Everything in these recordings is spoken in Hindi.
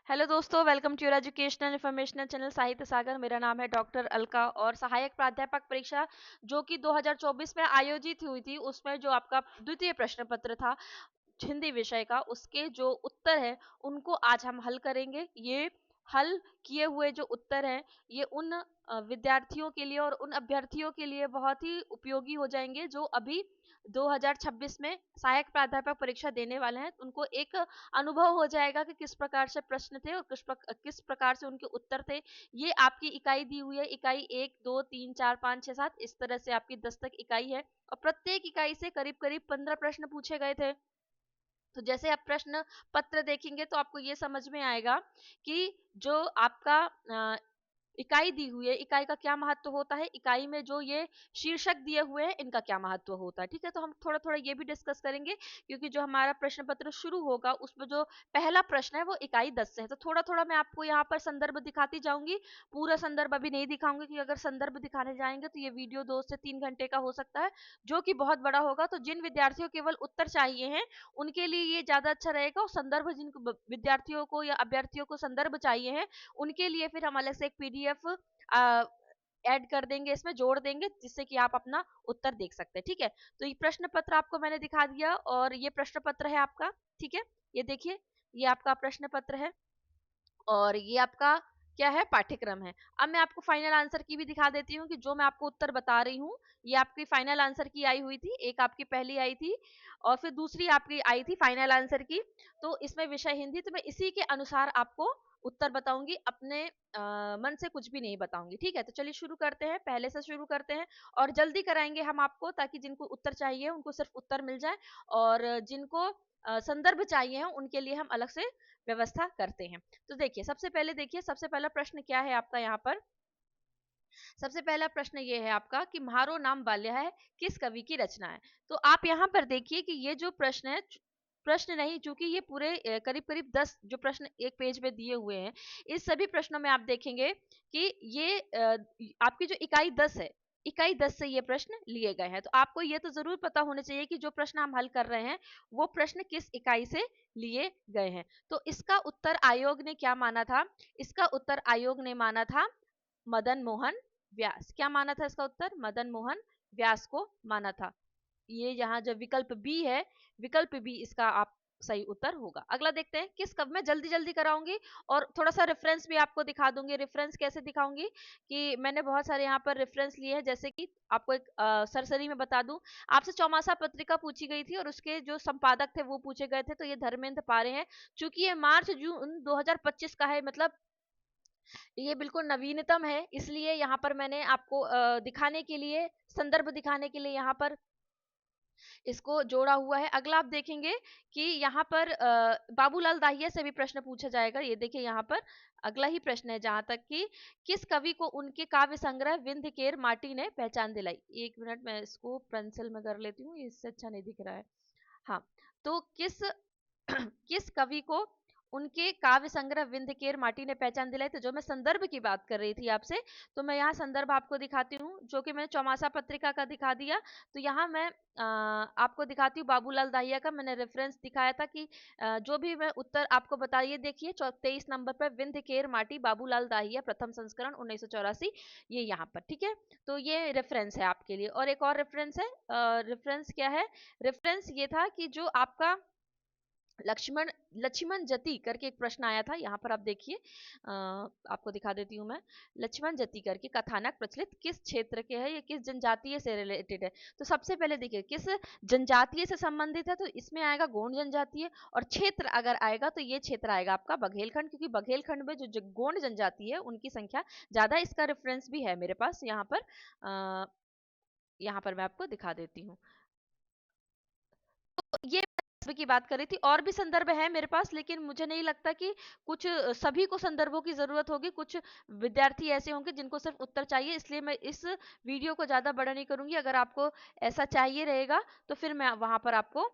हेलो दोस्तों, welcome to your educational informational channel Sahitya Sagar. मेरा नाम है डॉक्टर अलका और सहायक प्राध्यापक परीक्षा जो कि 2024 में आयोजित हुई थी, उसमें जो आपका द्वितीय प्रश्न पत्र था हिंदी विषय का, उसके जो उत्तर है उनको आज हम हल करेंगे। ये हल किए हुए जो उत्तर हैं ये उन विद्यार्थियों के लिए और उन अभ्यर्थियों के लिए बहुत ही उपयोगी हो जाएंगे जो अभी 2026 में सहायक प्राध्यापक परीक्षा देने वाले हैं। उनको एक अनुभव हो जाएगा कि किस प्रकार से प्रश्न थे और किस प्रकार से उनके उत्तर थे। ये आपकी इकाई दी हुई है, इकाई 1 2 3 4 5 6 7, इस तरह से आपकी 10 तक इकाई है और प्रत्येक इकाई से करीब करीब 15 प्रश्न पूछे गए थे। तो जैसे आप प्रश्न पत्र देखेंगे तो आपको ये समझ में आएगा कि जो आपका इकाई दी हुई है, इकाई का क्या महत्व होता है, इकाई में जो ये शीर्षक दिए हुए हैं इनका क्या महत्व होता है। ठीक है, तो हम थोड़ा थोड़ा ये भी डिस्कस करेंगे क्योंकि जो हमारा प्रश्न पत्र शुरू होगा उसमें जो पहला प्रश्न है वो इकाई 10 से है। तो थोड़ा थोड़ा मैं आपको यहाँ पर संदर्भ दिखाती जाऊंगी, पूरा संदर्भ अभी नहीं दिखाऊंगी क्योंकि अगर संदर्भ दिखाने जाएंगे तो ये वीडियो 2 से 3 घंटे का हो सकता है, जो कि बहुत बड़ा होगा। तो जिन विद्यार्थियों को केवल उत्तर चाहिए हैं उनके लिए ये ज्यादा अच्छा रहेगा, और संदर्भ जिन विद्यार्थियों को या अभ्यर्थियों को संदर्भ चाहिए है उनके लिए फिर हम अलग से एक पीडीएफ ऐड कर देंगे, इसमें जोड़ देंगे, जिससे कि आप अपना उत्तर देख सकते हैं। ठीक है, तो ये प्रश्न पत्र आपको मैंने दिखा दिया और ये प्रश्न पत्र है आपका। ठीक है, ये देखिए, ये आपका प्रश्न पत्र है और ये आपका क्या है, पाठ्यक्रम है। अब मैं आपको फाइनल आंसर की भी दिखा देती हूँ कि जो मैं आपको उत्तर बता रही हूँ ये आपकी फाइनल आंसर की आई हुई थी। एक आपकी पहली आई थी और फिर दूसरी आपकी आई थी फाइनल आंसर की। तो इसमें विषय हिंदी, तो मैं इसी के अनुसार आपको उत्तर बताऊंगी, अपने मन से कुछ भी नहीं बताऊंगी। ठीक है, तो चलिए शुरू करते हैं, पहले से शुरू करते हैं और जल्दी कराएंगे हम आपको, ताकि जिनको उत्तर चाहिए उनको सिर्फ उत्तर मिल जाए और जिनको संदर्भ चाहिए हैं उनके लिए हम अलग से व्यवस्था करते हैं। तो देखिए, सबसे पहले देखिए, सबसे पहला प्रश्न क्या है आपका यहाँ पर। सबसे पहला प्रश्न ये है आपका कि म्हारो नाम बाल्य है किस कवि की रचना है। तो आप यहाँ पर देखिए कि ये जो प्रश्न है, प्रश्न नहीं, चूंकि ये पूरे करीब करीब 10 जो प्रश्न एक पेज में दिए हुए हैं, इस सभी प्रश्नों में आप देखेंगे कि ये आपकी जो इकाई 10 है, इकाई 10 से ये प्रश्न लिए गए हैं। तो आपको ये तो जरूर पता होना चाहिए कि जो प्रश्न हम हल कर रहे हैं वो प्रश्न किस इकाई से लिए गए हैं। तो इसका उत्तर आयोग ने क्या माना था? इसका उत्तर आयोग ने माना था मदन मोहन व्यास। क्या माना था इसका उत्तर? मदन मोहन व्यास को माना था। ये यहाँ जो विकल्प बी है, विकल्प बी इसका आप सही उत्तर होगा। अगला देखते हैं किस कब, मैं जल्दी जल्दी कराऊंगी और थोड़ा सा रेफरेंस भी आपको दिखा दूंगी। रेफरेंस कैसे दिखाऊंगी कि मैंने बहुत सारे यहाँ पर रेफरेंस लिए हैं। जैसे कि आपको एक सरसरी में बता दूं, आपसे चौमासा पत्रिका पूछी गई थी और उसके जो संपादक थे वो पूछे गए थे, तो ये धर्मेंद्र पारे हैं। चूंकि ये मार्च जून 2025 का है, मतलब ये बिल्कुल नवीनतम है, इसलिए यहाँ पर मैंने आपको दिखाने के लिए, संदर्भ दिखाने के लिए यहाँ पर इसको जोड़ा हुआ है। अगला आप देखेंगे कि यहाँ पर बाबूलाल दाहिया से भी प्रश्न पूछा जाएगा। ये देखिए यहाँ पर अगला ही प्रश्न है, जहां तक कि किस कवि को उनके काव्य संग्रह विंध्य केर माटी ने पहचान दिलाई। एक मिनट, मैं इसको पेंसिल में कर लेती हूँ, इससे अच्छा नहीं दिख रहा है। हाँ, तो किस किस कवि को उनके काव्य संग्रह विंध्य केर माटी ने पहचान दिलाई। तो जो मैं संदर्भ की बात कर रही थी आपसे, तो मैं यहाँ संदर्भ आपको दिखाती हूँ, जो कि मैंने चौमासा पत्रिका का दिखा दिया। तो यहाँ मैं आपको दिखाती हूँ बाबूलाल दाहिया का, मैंने रेफरेंस दिखाया था कि जो भी मैं उत्तर आपको बताइए। देखिए 23 नंबर पर विंध्य केर माटी, बाबूलाल दाहिया, प्रथम संस्करण 1984, ये यहाँ पर। ठीक है, तो ये रेफरेंस है आपके लिए। और एक और रेफरेंस है, रेफरेंस क्या है? रेफरेंस ये था कि जो आपका लक्ष्मण लक्ष्मण जति करके एक प्रश्न आया था। यहाँ पर आप देखिए, आपको दिखा देती हूँ मैं। लक्ष्मण जति करके कथानक प्रचलित किस क्षेत्र के है, ये किस जनजातीय से रिलेटेड है। तो सबसे पहले देखिए किस जनजातीय से संबंधित है, तो इसमें आएगा गोंड जनजातीय। और क्षेत्र अगर आएगा तो ये क्षेत्र आएगा आपका बघेलखंड, क्योंकि बघेलखंड में जो गोंड जनजाति है उनकी संख्या ज्यादा। इसका रेफरेंस भी है मेरे पास यहाँ पर, यहाँ पर मैं आपको दिखा देती हूँ। तो ये संदर्भ की बात कर रही थी, और भी संदर्भ है मेरे पास, लेकिन मुझे नहीं लगता कि कुछ सभी को संदर्भों की जरूरत होगी। कुछ विद्यार्थी ऐसे होंगे जिनको सिर्फ उत्तर चाहिए, इसलिए मैं इस वीडियो को ज्यादा बड़ा नहीं करूंगी। अगर आपको ऐसा चाहिए रहेगा तो फिर मैं वहां पर आपको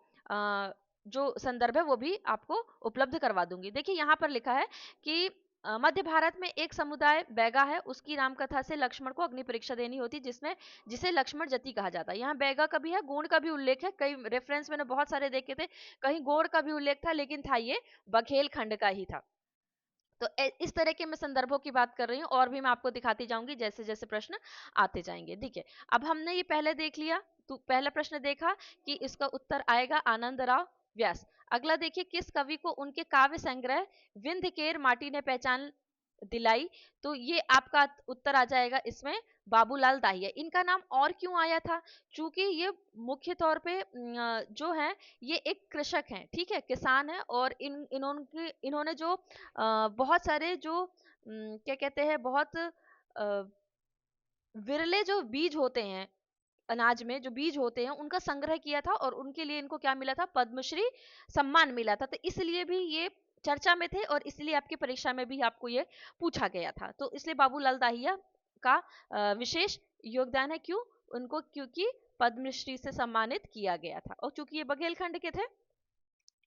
जो संदर्भ है वो भी आपको उपलब्ध करवा दूंगी। देखिए यहाँ पर लिखा है कि मध्य भारत में एक समुदाय बैगा है, उसकी रामकथा से लक्ष्मण को अग्नि परीक्षा देनी होती, जिसमें जिसे लक्ष्मण जति कहा जाता है। यहाँ बैगा का भी है, गोंड का भी उल्लेख है। कई रेफरेंस मैंने बहुत सारे देखे थे, कहीं गोंड का भी उल्लेख था, लेकिन था ये बघेलखंड का ही था। तो इस तरह के मैं संदर्भों की बात कर रही हूँ, और भी मैं आपको दिखाती जाऊंगी जैसे जैसे प्रश्न आते जाएंगे। देखिए, अब हमने ये पहले देख लिया, तो पहला प्रश्न देखा कि इसका उत्तर आएगा आनंदराव व्यास। अगला देखिए, किस कवि को उनके काव्य संग्रह विंध्यकेर माटी ने पहचान दिलाई? तो ये आपका उत्तर आ जाएगा इसमें बाबूलाल दाहिया। इनका नाम और क्यों आया था? चूंकि ये मुख्य तौर पे जो है ये एक कृषक हैं, ठीक है, किसान है, और इन्होंने जो बहुत सारे जो क्या कहते हैं, बहुत विरले जो बीज होते हैं, अनाज में जो बीज होते हैं उनका संग्रह किया था, और उनके लिए इनको क्या मिला था? पद्मश्री सम्मान मिला था। तो इसलिए भी ये चर्चा में थे, और इसलिए आपकी परीक्षा में भी आपको ये पूछा गया था। तो इसलिए बाबूलाल दाहिया का विशेष योगदान है। क्यों? उनको क्योंकि पद्मश्री से सम्मानित किया गया था, और चूंकि ये बघेलखंड के थे,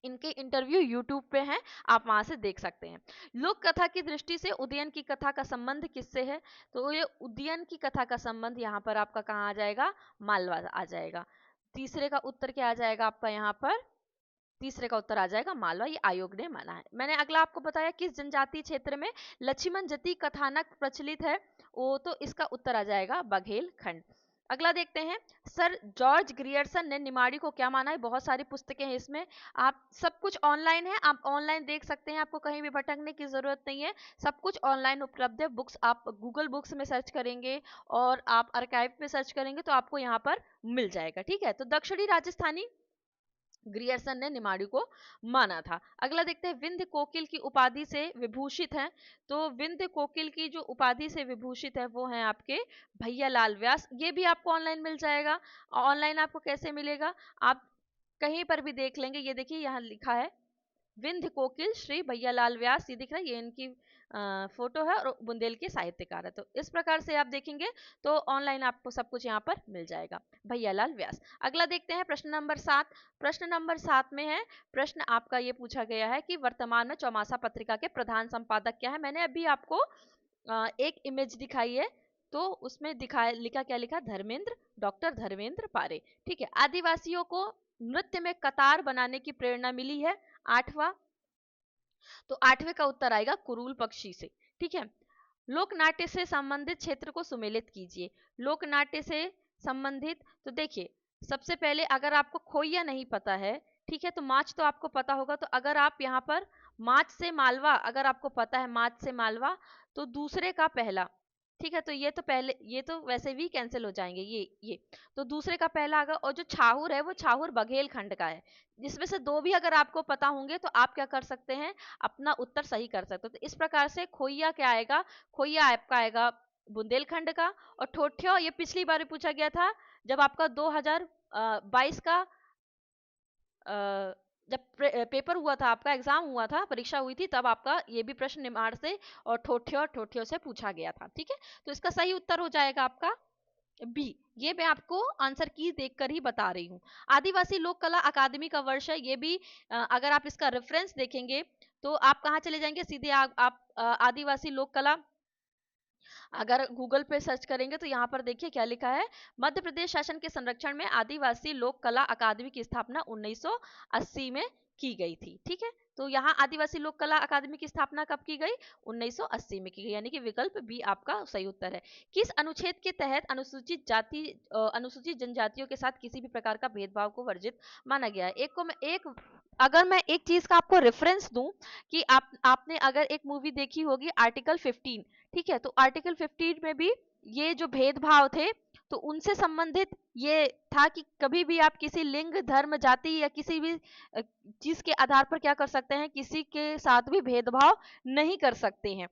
इनके इंटरव्यू यूट्यूब पे हैं, आप वहां से देख सकते हैं। लोक कथा की दृष्टि से उदयन की कथा का संबंध किससे है? तो ये उदयन की कथा का संबंध यहाँ पर आपका कहाँ आ जाएगा? मालवा आ जाएगा। तीसरे का उत्तर क्या आ जाएगा आपका यहाँ पर? तीसरे का उत्तर आ जाएगा मालवा, ये आयोग ने माना है। मैंने अगला आपको बताया किस जनजातीय क्षेत्र में लक्ष्मण जति कथानक प्रचलित है? वो तो इसका उत्तर आ जाएगा बघेलखंड। अगला देखते हैं, सर जॉर्ज ग्रियर्सन ने निमाड़ी को क्या माना है? बहुत सारी पुस्तकें हैं इसमें, आप सब कुछ ऑनलाइन है, आप ऑनलाइन देख सकते हैं, आपको कहीं भी भटकने की जरूरत नहीं है, सब कुछ ऑनलाइन उपलब्ध है। बुक्स आप गूगल बुक्स में सर्च करेंगे और आप आर्काइव में सर्च करेंगे तो आपको यहाँ पर मिल जाएगा, ठीक है। तो दक्षिणी राजस्थानी ग्रियर्सन ने निमाड़ी को माना था। अगला देखते हैं, विंध्य कोकिल की उपाधि से विभूषित है? तो विंध्य कोकिल की जो उपाधि से विभूषित है वो है आपके भैयालाल व्यास। ये भी आपको ऑनलाइन मिल जाएगा। ऑनलाइन आपको कैसे मिलेगा? आप कहीं पर भी देख लेंगे, ये देखिए यहाँ लिखा है विंध्य कोकिल श्री भैयालाल व्यास, ये दिख रहा है, ये इनकी फोटो है, और बुंदेल के साहित्यकार है। तो इस प्रकार से आप देखेंगे तो ऑनलाइन आपको सब कुछ यहाँ पर मिल जाएगा, भैयालाल व्यास। अगला देखते हैं प्रश्न नंबर 7। प्रश्न नंबर 7 में है, प्रश्न आपका ये पूछा गया है कि वर्तमान में चौमासा पत्रिका के प्रधान संपादक क्या है? मैंने अभी आपको एक इमेज दिखाई है, तो उसमें दिखाया लिखा, क्या लिखा? धर्मेंद्र, डॉक्टर धर्मेंद्र पारे, ठीक है। आदिवासियों को नृत्य में कतार बनाने की प्रेरणा मिली है? 8वां, तो 8वें का उत्तर आएगा कुरूल पक्षी से, ठीक है। लोक नाट्य से संबंधित क्षेत्र को सुमेलित कीजिए। लोक नाट्य से संबंधित, तो देखिए सबसे पहले अगर आपको खोइया नहीं पता है, ठीक है, तो माच तो आपको पता होगा। तो अगर आप यहाँ पर माच से मालवा, अगर आपको पता है माच से मालवा, तो दूसरे का पहला, ठीक है, तो ये तो पहले, ये तो वैसे भी कैंसिल हो जाएंगे, ये तो दूसरे का पहला आगा। और जो छाहूर है वो छाहूर बघेलखंड का है। जिसमें से दो भी अगर आपको पता होंगे तो आप क्या कर सकते हैं? अपना उत्तर सही कर सकते हो। तो इस प्रकार से खोइया क्या आएगा? खोइया आपका आएगा बुंदेलखंड का। और ठोठ्यो ये पिछली बार भी पूछा गया था, जब आपका 2022 का जब पेपर हुआ था, आपका एग्जाम हुआ था, परीक्षा हुई थी, तब आपका ये भी प्रश्न निमाड़ से और ठोठ्यो से पूछा गया था, ठीक है। तो इसका सही उत्तर हो जाएगा आपका बी। ये मैं आपको आंसर की देखकर ही बता रही हूँ। आदिवासी लोक कला अकादमी का वर्ष है, ये भी अगर आप इसका रेफरेंस देखेंगे तो आप कहाँ चले जाएंगे? सीधे आप आदिवासी लोक कला अगर गूगल पे सर्च करेंगे तो यहाँ पर देखिए क्या लिखा है, मध्य प्रदेश शासन के संरक्षण में आदिवासी लोक कला अकादमी की स्थापना 1980 में की गई थी, ठीक है। तो यहाँ आदिवासी लोक कला अकादमी की स्थापना कब की गई? 1980 में की गई, यानी कि विकल्प बी आपका सही उत्तर है। किस अनुच्छेद के तहत अनुसूचित जाति अनुसूचित जनजातियों के साथ किसी भी प्रकार का भेदभाव को वर्जित माना गया है? अगर मैं एक चीज का आपको रेफरेंस दूं कि आपने अगर एक मूवी देखी होगी आर्टिकल 15, ठीक है, तो आर्टिकल 15 में भी ये जो भेदभाव थे तो उनसे संबंधित ये था कि कभी भी आप किसी लिंग, धर्म, जाति या किसी भी चीज के आधार पर क्या कर सकते हैं? किसी के साथ भी भेदभाव नहीं कर सकते हैं।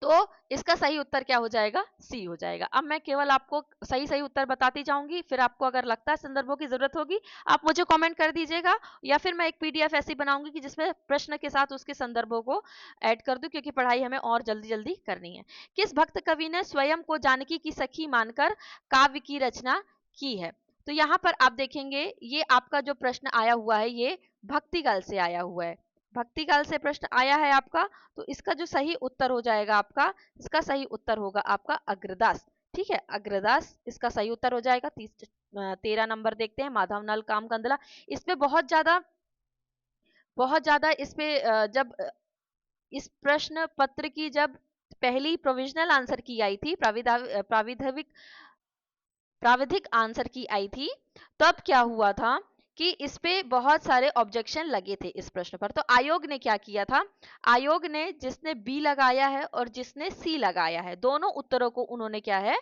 तो इसका सही उत्तर क्या हो जाएगा? सी हो जाएगा। अब मैं केवल आपको सही सही उत्तर बताती जाऊंगी, फिर आपको अगर लगता है संदर्भों की जरूरत होगी आप मुझे कमेंट कर दीजिएगा, या फिर मैं एक पीडीएफ ऐसी बनाऊंगी कि जिसमें प्रश्न के साथ उसके संदर्भों को ऐड कर दूं, क्योंकि पढ़ाई हमें और जल्दी जल्दी करनी है। किस भक्त कवि ने स्वयं को जानकी की सखी मानकर काव्य की रचना की है? तो यहाँ पर आप देखेंगे ये आपका जो प्रश्न आया हुआ है ये भक्तिकाल से आया हुआ है, भक्तिकाल से प्रश्न आया है आपका। तो इसका जो सही उत्तर हो जाएगा आपका, इसका सही उत्तर होगा आपका अग्रदास, ठीक है, अग्रदास इसका सही उत्तर हो जाएगा। 13 नंबर देखते हैं, माधव नल काम कंदला। इस पे बहुत ज्यादा इस पे जब इस प्रश्न पत्र की जब पहली प्रोविजनल आंसर की आई थी, प्राविधिक आंसर की आई थी, तब क्या हुआ था कि इस पे बहुत सारे ऑब्जेक्शन लगे थे इस प्रश्न पर। तो आयोग ने क्या किया था, आयोग ने जिसने बी लगाया है और जिसने सी लगाया है, दोनों उत्तरों को उन्होंने क्या है,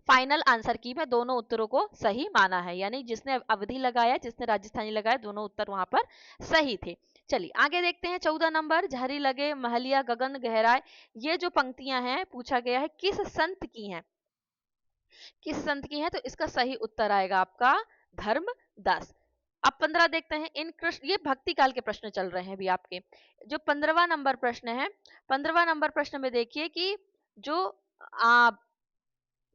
फाइनल आंसर की में दोनों उत्तरों को सही माना है। यानी जिसने अवधि लगाया, जिसने राजस्थानी लगाया, दोनों उत्तर वहां पर सही थे। चलिए आगे देखते हैं 14 नंबर, झरी लगे महलिया गगन गहराए। ये जो पंक्तियां हैं, पूछा गया है किस संत की हैं, किस संत की है, तो इसका सही उत्तर आएगा आपका धर्मदास। अब 15 देखते हैं, इन कृष्ण, ये भक्ति काल के प्रश्न चल रहे हैं अभी आपके। जो 15वां नंबर प्रश्न है, 15वां नंबर प्रश्न में देखिए कि जो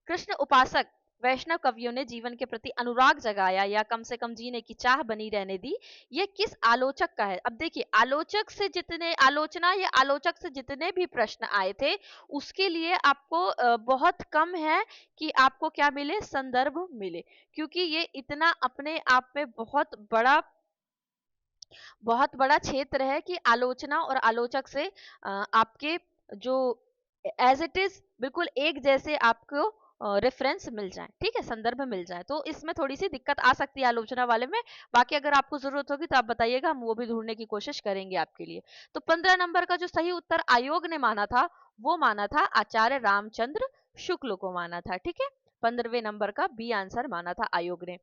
कृष्ण उपासक वैष्णव कवियों ने जीवन के प्रति अनुराग जगाया या कम से कम जीने की चाह बनी रहने दी, ये किस आलोचक का है। अब देखिए, आलोचक से जितने आलोचना या आलोचक से जितने भी प्रश्न आए थे, उसके लिए आपको बहुत कम है कि आपको क्या मिले, संदर्भ मिले, क्योंकि ये इतना अपने आप में बहुत बड़ा क्षेत्र है कि आलोचना और आलोचक से आपके जो एज इट इज बिल्कुल एक जैसे आपको रेफरेंस मिल जाए, ठीक है, संदर्भ मिल जाए। तो इसमें थोड़ी सी दिक्कत आ सकती है आलोचना वाले में। बाकी अगर आपको जरूरत होगी तो आप बताइएगा, हम वो भी ढूंढने की कोशिश करेंगे आपके लिए। तो 15 नंबर का जो सही उत्तर आयोग ने माना था, वो माना था आचार्य रामचंद्र शुक्ल को माना था, ठीक है। 15वें नंबर का बी आंसर माना था आयोग ने।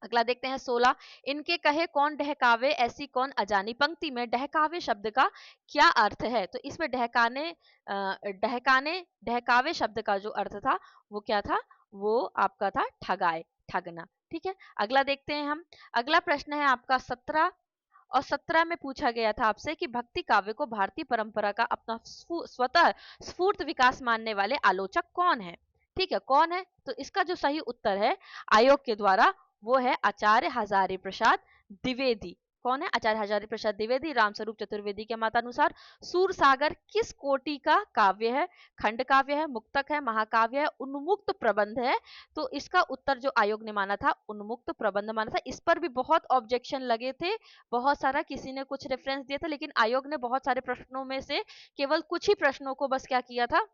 अगला देखते हैं 16, इनके कहे कौन डहकावे ऐसी कौन अजानी। पंक्ति में डहकावे शब्द का क्या अर्थ है, तो इसमें डहकावे शब्द का जो अर्थ था वो क्या था, वो आपका था ठगाए, ठगना, ठीक है। अगला देखते हैं हम, अगला प्रश्न है आपका 17, और 17 में पूछा गया था आपसे कि भक्ति काव्य को भारतीय परंपरा का अपना स्वतः स्फूर्त विकास मानने वाले आलोचक कौन है, ठीक है, कौन है। तो इसका जो सही उत्तर है आयोग के द्वारा, वो है आचार्य हजारी प्रसाद द्विवेदी। कौन है, आचार्य हजारी प्रसाद द्विवेदी। रामस्वरूप चतुर्वेदी के मतानुसार सूर सागर किस कोटि का काव्य है, खंड काव्य है, मुक्तक है, महाकाव्य है, उन्मुक्त प्रबंध है। तो इसका उत्तर जो आयोग ने माना था, उन्मुक्त प्रबंध माना था। इस पर भी बहुत ऑब्जेक्शन लगे थे, बहुत सारा किसी ने कुछ रेफरेंस दिया था, लेकिन आयोग ने बहुत सारे प्रश्नों में से केवल कुछ ही प्रश्नों को बस क्या किया था,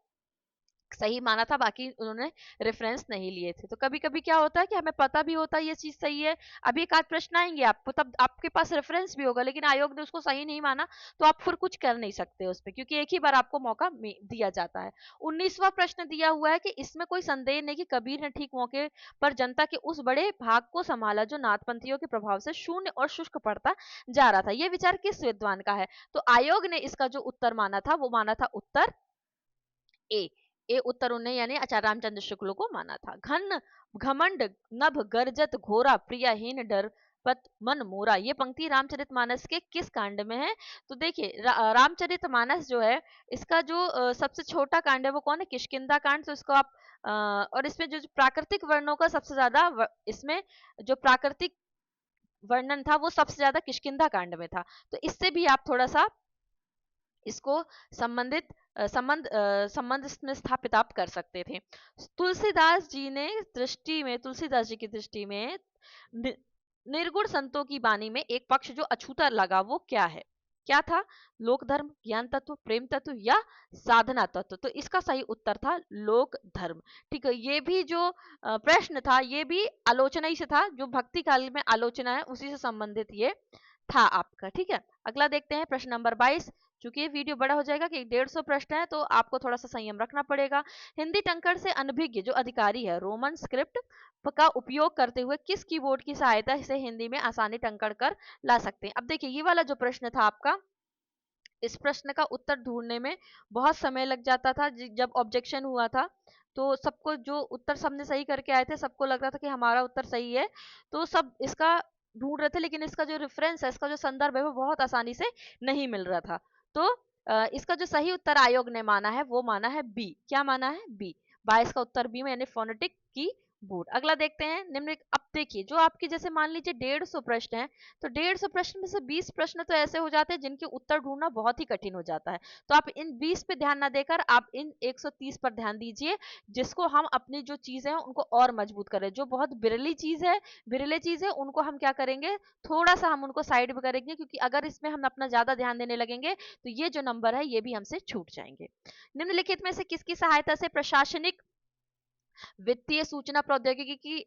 सही माना था, बाकी उन्होंने रेफरेंस नहीं लिए थे। तो कभी कभी क्या होता है कि हमें पता भी होता है ये चीज सही है, अभी एक आध प्रश्न आएंगे आपको, तब आपके पास रेफरेंस भी होगा, लेकिन आयोग ने उसको सही नहीं माना, तो आप फिर कुछ कर नहीं सकते उस पर, क्योंकि एक ही बार आपको मौका दिया जाता है। 19वां प्रश्न दिया हुआ है कि इसमें कोई संदेह नहीं कि कबीर ने ठीक मौके पर जनता के उस बड़े भाग को संभाला जो नाथपंथियों के प्रभाव से शून्य और शुष्क पड़ता जा रहा था। यह विचार किस विद्वान का है, तो आयोग ने इसका जो उत्तर माना था, वो माना था उत्तर ए। उत्तर उन्हें यानी आचार्य रामचंद्र शुक्ल को माना था। घन घमंड नभ गर्जत घोरा प्रियहीन डर पत मन मोरा, ये पंक्ति रामचरितमानस के किस कांड में है। तो देखिए रामचरितमानस जो है, इसका जो सबसे छोटा कांड है वो कौन है, किष्किंधा कांड। तो इसको आप और इसमें जो प्राकृतिक वर्णों का सबसे ज्यादा इसमें जो प्राकृतिक वर्णन था वो सबसे ज्यादा किष्किंधा कांड में था। तो इससे भी आप थोड़ा सा इसको संबंध इसमें स्थापित आप कर सकते थे। तुलसीदास जी की दृष्टि में निर्गुण संतों की वाणी में एक पक्ष जो अछूता लगा, वो क्या है, क्या था, लोक धर्म, ज्ञान तत्व, प्रेम तत्व या साधना तत्व। तो इसका सही उत्तर था लोक धर्म, ठीक है। ये भी जो प्रश्न था, ये भी आलोचना ही से था, जो भक्ति काल में आलोचना है उसी से संबंधित ये था आपका, ठीक है। अगला देखते हैं प्रश्न नंबर 22। चूंकि ये वीडियो बड़ा हो जाएगा कि 150 प्रश्न है, तो आपको थोड़ा सा संयम रखना पड़ेगा। हिंदी टंकण से अनभिज्ञ जो अधिकारी है, रोमन स्क्रिप्ट का उपयोग करते हुए किस कीबोर्ड की सहायता से हिंदी में आसानी टंकण कर ला सकते हैं। अब देखिए, ये वाला जो प्रश्न था आपका, इस प्रश्न का उत्तर ढूंढने में बहुत समय लग जाता था। जब ऑब्जेक्शन हुआ था, तो सबको जो उत्तर सबने सही करके आए थे, सबको लग रहा था कि हमारा उत्तर सही है, तो सब इसका ढूंढ रहे थे, लेकिन इसका जो रेफरेंस है, इसका जो संदर्भ है, वो बहुत आसानी से नहीं मिल रहा था। तो इसका जो सही उत्तर आयोग ने माना है, वो माना है बी। क्या माना है, बी। 22 का उत्तर बी में, यानी फोनेटिक की बोर्ड। अगला देखते हैं निम्नलिखित। अब देखिए जो आपकी जैसे मान लीजिए 150 प्रश्न है, तो 150 प्रश्न में से 20 प्रश्न तो ऐसे हो जाते हैं जिनके उत्तर ढूंढना बहुत ही कठिन हो जाता है। तो आप इन 20 पे ध्यान ना देकर आप इन 130 पर ध्यान दीजिए, जिसको हम अपनी जो चीजें हैं उनको और मजबूत करें। जो बहुत बिरले चीज है उनको हम क्या करेंगे, थोड़ा सा हम उनको साइड में करेंगे, क्योंकि अगर इसमें हम अपना ज्यादा ध्यान देने लगेंगे तो ये जो नंबर है ये भी हमसे छूट जाएंगे। निम्नलिखित में से किसकी सहायता से प्रशासनिक, वित्तीय, सूचना प्रौद्योगिकी की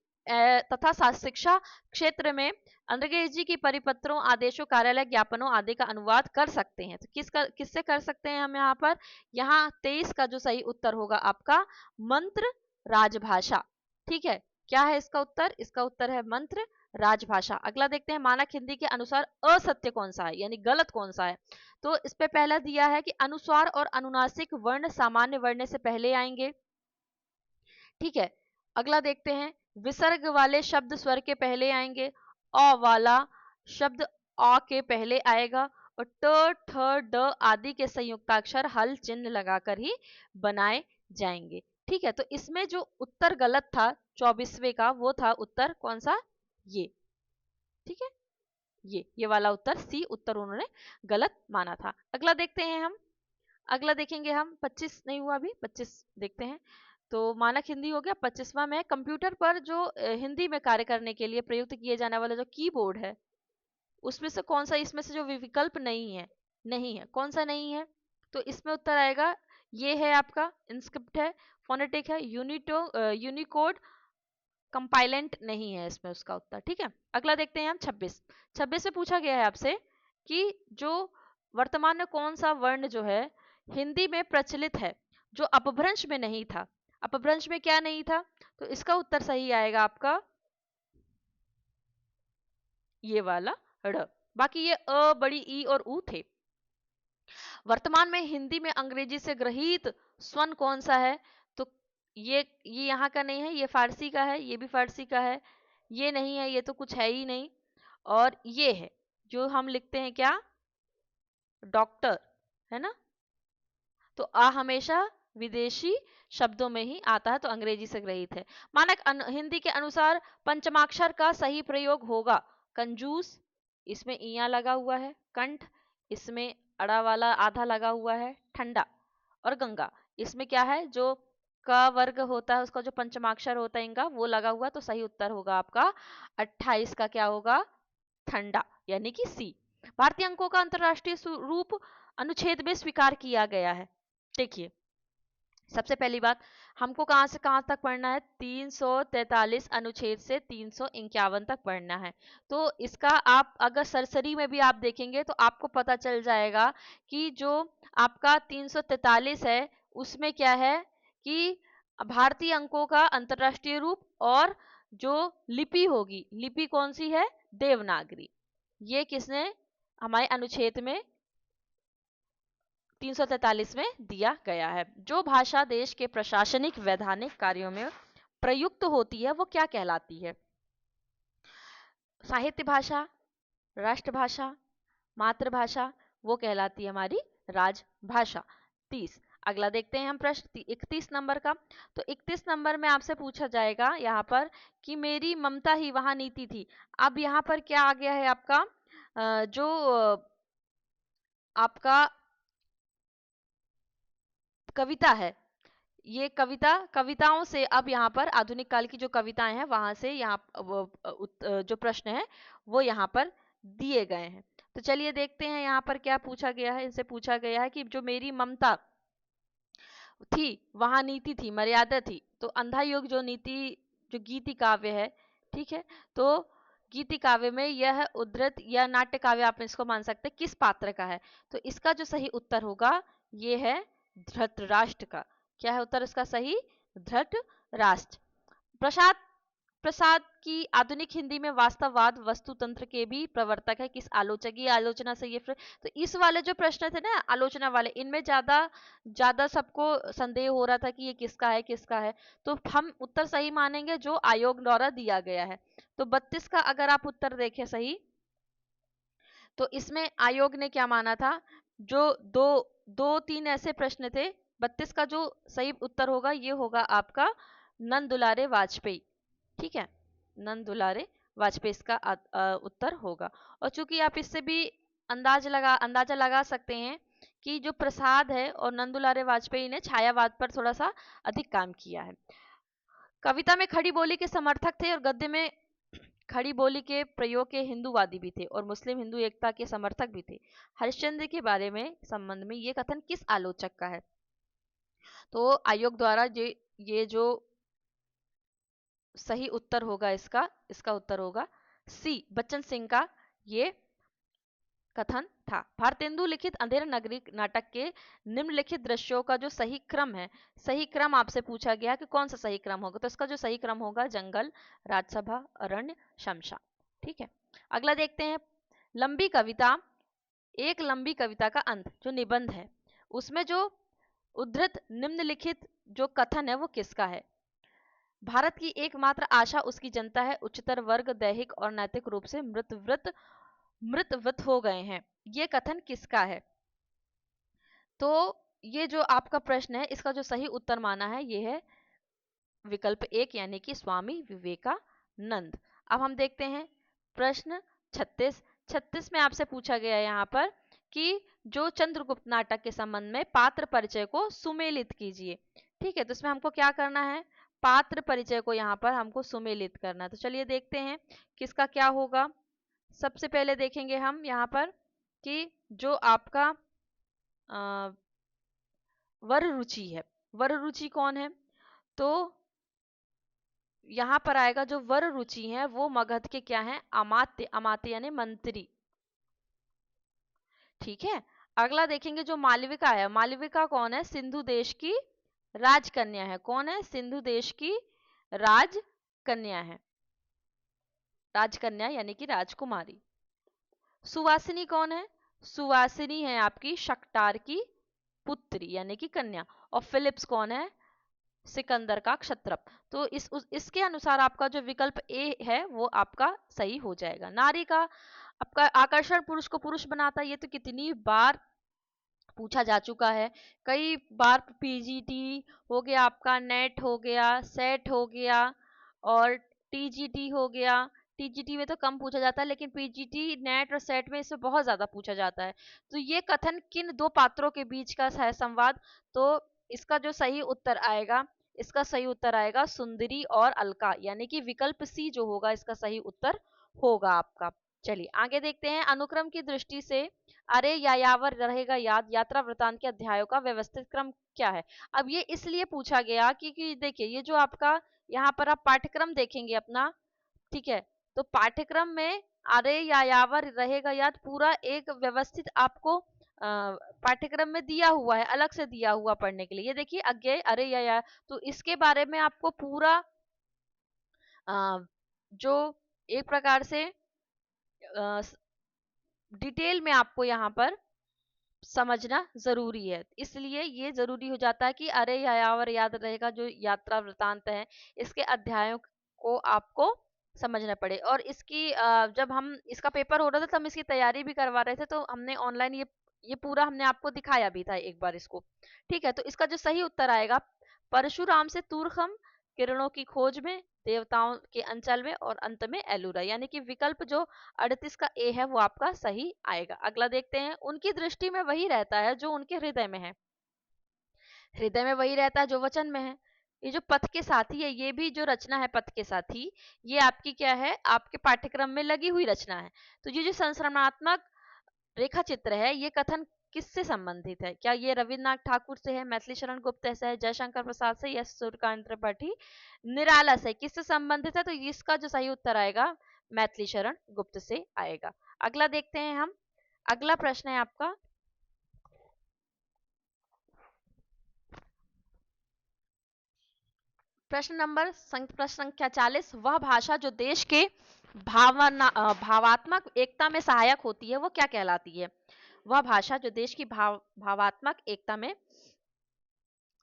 तथा शिक्षा क्षेत्र में अंग्रेजी की परिपत्रों, आदेशों, कार्यालय ज्ञापनों आदि का अनुवाद कर सकते हैं। तो किससे कर सकते हैं हम यहाँ पर? यहाँ 23 का जो सही उत्तर होगा आपका मंत्र राजभाषा। ठीक है, क्या है इसका उत्तर? इसका उत्तर है मंत्र राजभाषा। अगला देखते हैं मानक हिंदी के अनुसार असत्य कौन सा है, यानी गलत कौन सा है। तो इस पे पहला दिया है कि अनुस्वार और अनुनासिक वर्ण सामान्य वर्ण से पहले आएंगे। ठीक है, अगला देखते हैं विसर्ग वाले शब्द स्वर के पहले आएंगे, अ वाला शब्द अ के पहले आएगा, और ट ठ ड आदि के संयुक्ताक्षर हल चिन्ह लगाकर ही बनाए जाएंगे। ठीक है, तो इसमें जो उत्तर गलत था 24वें का, वो था उत्तर कौन सा? ये। ठीक है, ये वाला उत्तर सी उत्तर उन्होंने गलत माना था। अगला देखते हैं हम, अगला देखेंगे हम 25 नहीं हुआ अभी, 25 देखते हैं। तो मानक हिंदी हो गया। 25वां में कंप्यूटर पर जो हिंदी में कार्य करने के लिए प्रयुक्त किए जाने वाला जो कीबोर्ड है, उसमें से कौन सा, इसमें से जो विकल्प नहीं है, कौन सा नहीं है? तो इसमें उत्तर आएगा, ये है आपका इंस्क्रिप्ट है, फोनेटिक है, यूनिकोड, कंपाइलेंट नहीं है इसमें उसका उत्तर। ठीक है, अगला देखते हैं हम 26 में पूछा गया है आपसे कि जो वर्तमान में कौन सा वर्ण जो है हिंदी में प्रचलित है जो अपभ्रंश में नहीं था। अपभ्रंश में क्या नहीं था? तो इसका उत्तर सही आएगा आपका ये वाला ड़। बाकी ये अ, बड़ी ई और ऊ थे। वर्तमान में हिंदी में अंग्रेजी से ग्रहित स्वन कौन सा है? तो ये यहाँ का नहीं है, ये फारसी का है, ये भी फारसी का है, ये नहीं है, ये तो कुछ है ही नहीं। और ये है जो हम लिखते हैं क्या, डॉक्टर, है ना? तो आ हमेशा विदेशी शब्दों में ही आता है, तो अंग्रेजी से ग्रहित है। मानक हिंदी के अनुसार पंचमाक्षर का सही प्रयोग होगा कंजूस, इसमें इया लगा हुआ है, कंठ, इसमें अड़ा वाला आधा लगा हुआ है, ठंडा, और गंगा, इसमें क्या है, जो क वर्ग होता है उसका जो पंचमाक्षर होता है इनका वो लगा हुआ। तो सही उत्तर होगा आपका 28 का क्या होगा, ठंडा, यानी कि सी। भारतीय अंकों का अंतरराष्ट्रीय रूप अनुच्छेद में स्वीकार किया गया है। देखिए सबसे पहली बात, हमको कहां से कहां तक पढ़ना है, 343 अनुच्छेद से 351 तक पढ़ना है। तो इसका आप अगर सरसरी में भी आप देखेंगे तो आपको पता चल जाएगा कि जो आपका 343 है उसमें क्या है कि भारतीय अंकों का अंतरराष्ट्रीय रूप, और जो लिपि होगी, लिपि कौन सी है, देवनागरी, ये किसने हमारे अनुच्छेद में 343 में दिया गया है। जो भाषा देश के प्रशासनिक वैधानिक कार्यों में प्रयुक्त होती है वो क्या कहलाती है? साहित्य भाषा, राष्ट्रभाषा, मातृभाषा, वो कहलाती है हमारी राजभाषा। 30, अगला देखते हैं हम प्रश्न 31 नंबर का। तो 31 नंबर में आपसे पूछा जाएगा यहाँ पर कि मेरी ममता ही वहां नीति थी। अब यहाँ पर क्या आ गया है आपका जो आपका कविता है, ये कविताओं से अब यहाँ पर आधुनिक काल की जो कविताएं हैं वहां से यहाँ जो प्रश्न है वो यहाँ पर दिए गए हैं। तो चलिए देखते हैं यहाँ पर क्या पूछा गया है। इनसे पूछा गया है कि जो मेरी ममता थी वहां नीति थी, मर्यादा थी। तो अंधा युग जो नीति, जो गीति काव्य है, ठीक है, तो गीति काव्य में यह उद्धृत या नाट्य काव्य आप इसको मान सकते हैं किस पात्र का है? तो इसका जो सही उत्तर होगा ये है धृतराष्ट्र का। क्या है उत्तर इसका सही? धृतराष्ट्र। प्रसाद प्रसाद की आधुनिक हिंदी में वास्तववाद वस्तुतंत्र के भी प्रवर्तक है किस आलोचक? ये आलोचना से ये तो इस वाले जो प्रश्न थे ना आलोचना वाले, इनमें ज्यादा ज्यादा सबको संदेह हो रहा था कि ये किसका है किसका है। तो हम उत्तर सही मानेंगे जो आयोग द्वारा दिया गया है। तो 32 का अगर आप उत्तर देखें सही, तो इसमें आयोग ने क्या माना था, जो दो दो तीन ऐसे प्रश्न थे। 32 का जो सही उत्तर होगा ये होगा आपका नंद दुलारे वाजपेयी। ठीक है, नंद दुलारे वाजपेयी इसका उत्तर होगा। और चूंकि आप इससे भी अंदाजा लगा सकते हैं कि जो प्रसाद है और नंद दुलारे वाजपेयी ने छायावाद पर थोड़ा सा अधिक काम किया है। कविता में खड़ी बोली के समर्थक थे और गद्य में खड़ी बोली के प्रयोग के हिंदूवादी भी थे और मुस्लिम हिंदू एकता के समर्थक भी थे। हरिश्चंद्र के बारे में संबंध में ये कथन किस आलोचक का है? तो आयोग द्वारा ये जो सही उत्तर होगा इसका उत्तर होगा सी, बच्चन सिंह का ये कथन था। भारतेंदु लिखित अंधेरा नगरी नाटक के निम्नलिखित दृश्यों का जो सही क्रम है, सही क्रम आपसे पूछा गया कि कौन सा सही क्रम होगा, तो इसका जो सही क्रम होगा जंगल, राजसभा, अरण्य, शमशा। ठीक है, अगला देखते हैं। लंबी कविता, एक लंबी कविता का अंत जो निबंध है उसमें जो उद्धृत निम्नलिखित जो कथन है वो किसका है? भारत की एकमात्र आशा उसकी जनता है, उच्चतर वर्ग दैहिक और नैतिक रूप से मृतवत हो गए हैं। ये कथन किसका है? तो ये जो आपका प्रश्न है इसका जो सही उत्तर माना है ये है विकल्प 1 यानी कि स्वामी विवेकानंद। अब हम देखते हैं प्रश्न 36 में आपसे पूछा गया है यहाँ पर कि जो चंद्रगुप्त नाटक के संबंध में पात्र परिचय को सुमेलित कीजिए। ठीक है, तो इसमें हमको क्या करना है? पात्र परिचय को यहाँ पर हमको सुमेलित करना है। तो चलिए देखते हैं किसका क्या होगा। सबसे पहले देखेंगे हम यहाँ पर कि जो आपका वर रुचि है, वर रुचि कौन है? तो यहाँ पर आएगा जो वर रुचि है वो मगध के क्या है? अमात्य, अमात्य यानी मंत्री। ठीक है, अगला देखेंगे जो मालविका है, मालविका कौन है? सिंधु देश की राजकन्या है। कौन है? सिंधु देश की राजकन्या है, राजकन्या यानी कि राजकुमारी। सुवासिनी कौन है? सुवासिनी है आपकी शक्टार की पुत्री यानी कि कन्या। और फिलिप्स कौन है? सिकंदर का क्षत्रप। तो इसके अनुसार आपका जो विकल्प ए है वो आपका सही हो जाएगा। नारी का आपका आकर्षण पुरुष को पुरुष बनाता है, ये तो कितनी बार पूछा जा चुका है। कई बार पीजीटी हो गया, आपका नेट हो गया, सेट हो गया और टीजीटी हो गया। टीजीटी में तो कम पूछा जाता है लेकिन पीजीटी, नेट और सेट में इससे बहुत ज्यादा पूछा जाता है। तो ये कथन किन दो पात्रों के बीच का है संवाद? तो इसका जो सही उत्तर आएगा, इसका सही उत्तर आएगा सुंदरी और अलका यानी कि विकल्प सी जो होगा इसका सही उत्तर होगा आपका। चलिए आगे देखते हैं। अनुक्रम की दृष्टि से अरे यायावर रहेगा याद यात्रा वृतांत के अध्यायों का व्यवस्थित क्रम क्या है? अब ये इसलिए पूछा गया कि देखिए ये जो आपका यहाँ पर आप पाठ्यक्रम देखेंगे अपना, ठीक है, तो पाठ्यक्रम में अरे यायावर रहेगा याद पूरा एक व्यवस्थित आपको पाठ्यक्रम में दिया हुआ है, अलग से दिया हुआ पढ़ने के लिए। ये देखिए अज्ञेय अरे या तो इसके बारे में आपको पूरा जो एक प्रकार से डिटेल में आपको यहाँ पर समझना जरूरी है। इसलिए ये जरूरी हो जाता है कि अरे यायावर याद रहेगा जो यात्रा वृतांत है इसके अध्यायों को आपको समझना पड़े। और इसकी जब हम इसका पेपर हो रहा था तो हम इसकी तैयारी भी करवा रहे थे, तो हमने ऑनलाइन ये पूरा हमने आपको दिखाया भी था एक बार इसको। ठीक है, तो इसका जो सही उत्तर आएगा परशुराम से तूर्खम किरणों की खोज में, देवताओं के अंचल में और अंत में एलुरा यानी कि विकल्प जो 38 का ए है वो आपका सही आएगा। अगला देखते हैं। उनकी दृष्टि में वही रहता है जो उनके हृदय में है, हृदय में वही रहता है जो वचन में है। ये जो पथ के साथी है ये भी जो रचना है पथ के साथी, ये आपकी क्या है? आपके पाठ्यक्रम में लगी हुई रचना है। तो ये जो संश्रमणात्मक रेखा चित्र है ये कथन किससे संबंधित है? क्या ये रविन्द्रनाथ ठाकुर से है, मैथिली शरण गुप्त से है, जयशंकर प्रसाद से या सूर्यकांत त्रिपाठी निराला से? किससे संबंधित है? तो इसका जो सही उत्तर आएगा मैथिली शरण गुप्त से आएगा। अगला देखते हैं हम। अगला प्रश्न है आपका प्रश्न संख्या 40। वह भाषा जो देश के भावात्मक एकता में सहायक होती है वो क्या कहलाती है? वह भाषा जो देश की भावात्मक एकता में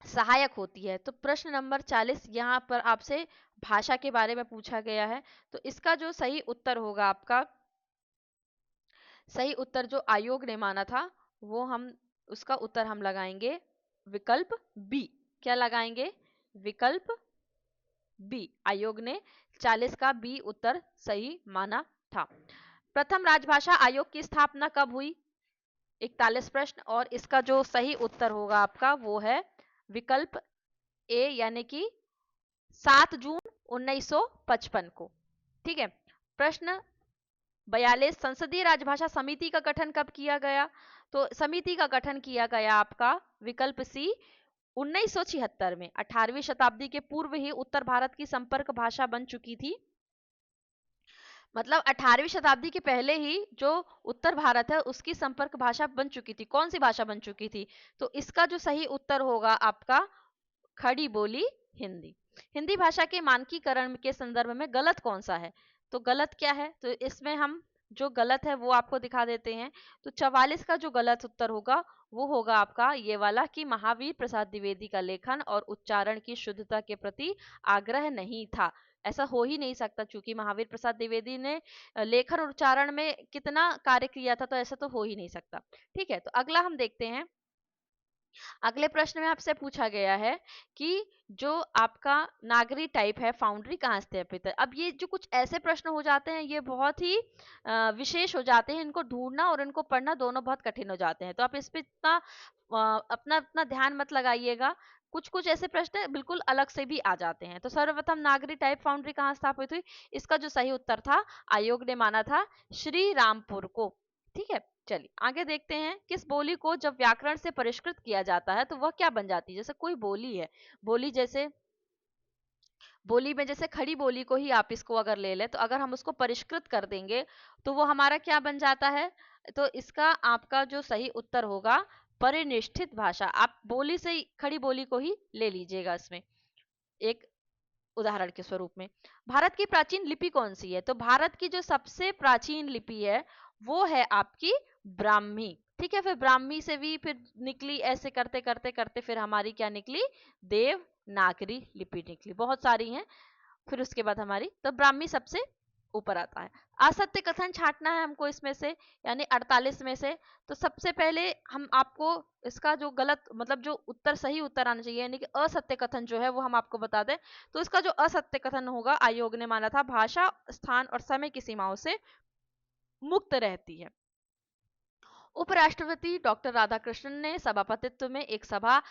सहायक होती है। तो प्रश्न नंबर 40 यहाँ पर आपसे भाषा के बारे में पूछा गया है। तो इसका जो सही उत्तर होगा आपका, सही उत्तर जो आयोग ने माना था वो उसका उत्तर हम लगाएंगे विकल्प बी। क्या लगाएंगे? विकल्प बी, आयोग ने 40 का बी उत्तर सही माना था। प्रथम राजभाषा आयोग की स्थापना कब हुई? 41 प्रश्न, और इसका जो सही उत्तर होगा आपका वो है विकल्प ए, यानी कि 7 जून 1955 को। ठीक है। प्रश्न 42, संसदीय राजभाषा समिति का गठन कब किया गया? तो समिति का गठन किया गया आपका विकल्प सी 1976 में। 18वीं शताब्दी के पूर्व ही उत्तर भारत की संपर्क भाषा बन चुकी थी। मतलब 18वीं शताब्दी के पहले ही जो उत्तर भारत है उसकी संपर्क भाषा बन चुकी थी। कौन सी भाषा बन चुकी थी? तो इसका जो सही उत्तर होगा आपका खड़ी बोली हिंदी। हिंदी भाषा के मानकीकरण के संदर्भ में गलत कौन सा है? तो गलत क्या है? तो इसमें हम जो गलत है वो आपको दिखा देते हैं। तो 44 का जो गलत उत्तर होगा वो होगा आपका ये वाला कि महावीर प्रसाद द्विवेदी का लेखन और उच्चारण की शुद्धता के प्रति आग्रह नहीं था। ऐसा हो ही नहीं सकता, क्योंकि महावीर प्रसाद द्विवेदी ने लेखन और उच्चारण में कितना कार्य किया था, तो ऐसा तो हो ही नहीं सकता। ठीक है, तो अगला हम देखते हैं। अगले प्रश्न में आपसे पूछा गया है कि जो आपका नागरी टाइप है फाउंड्री कहाँ स्थापित है। अब ये जो कुछ ऐसे प्रश्न हो जाते हैं ये बहुत ही विशेष हो जाते हैं, इनको ढूंढना और इनको पढ़ना दोनों बहुत कठिन हो जाते हैं। तो आप इस पे इतना अपना अपना ध्यान मत लगाइएगा। कुछ कुछ ऐसे प्रश्न बिल्कुल अलग से भी आ जाते हैं। तो सर्वप्रथम नागरी टाइप फाउंड्री कहाँ स्थापित हुई? इसका जो सही उत्तर था आयोग ने माना था श्री रामपुर को। ठीक है, चलिए आगे देखते हैं। किस बोली को जब व्याकरण से परिष्कृत किया जाता है तो वह क्या बन जाती है? जैसे कोई बोली है, बोली जैसे बोली में जैसे खड़ी बोली को ही आप इसको अगर ले ले, तो अगर हम उसको परिष्कृत कर देंगे तो वो हमारा क्या बन जाता है? तो इसका आपका जो सही उत्तर होगा परिनिष्ठित भाषा। आप बोली से ही खड़ी बोली को ही ले लीजिएगा इसमें एक उदाहरण के स्वरूप में। भारत की प्राचीन लिपि कौन सी है? तो भारत की जो सबसे प्राचीन लिपि है वो है आपकी ब्राह्मी। ठीक है, फिर ब्राह्मी से भी फिर निकली, ऐसे करते करते करते फिर हमारी क्या निकली? देवनागरी लिपि निकली। बहुत सारी हैं, फिर उसके बाद हमारी तो ब्राह्मी सबसे ऊपर आता है। असत्य कथन छांटना है हमको इसमें से, यानी 48 में से। तो सबसे पहले हम आपको इसका जो गलत मतलब जो उत्तर सही उत्तर आना चाहिए, यानी कि असत्य कथन जो है वो हम आपको बता दें। तो इसका जो असत्य कथन होगा आयोग ने माना था भाषा स्थान और समय की सीमाओं से मुक्त रहती है। उपराष्ट्रपति डॉक्टर राधाकृष्णन ने सभापतित्व में एक सभा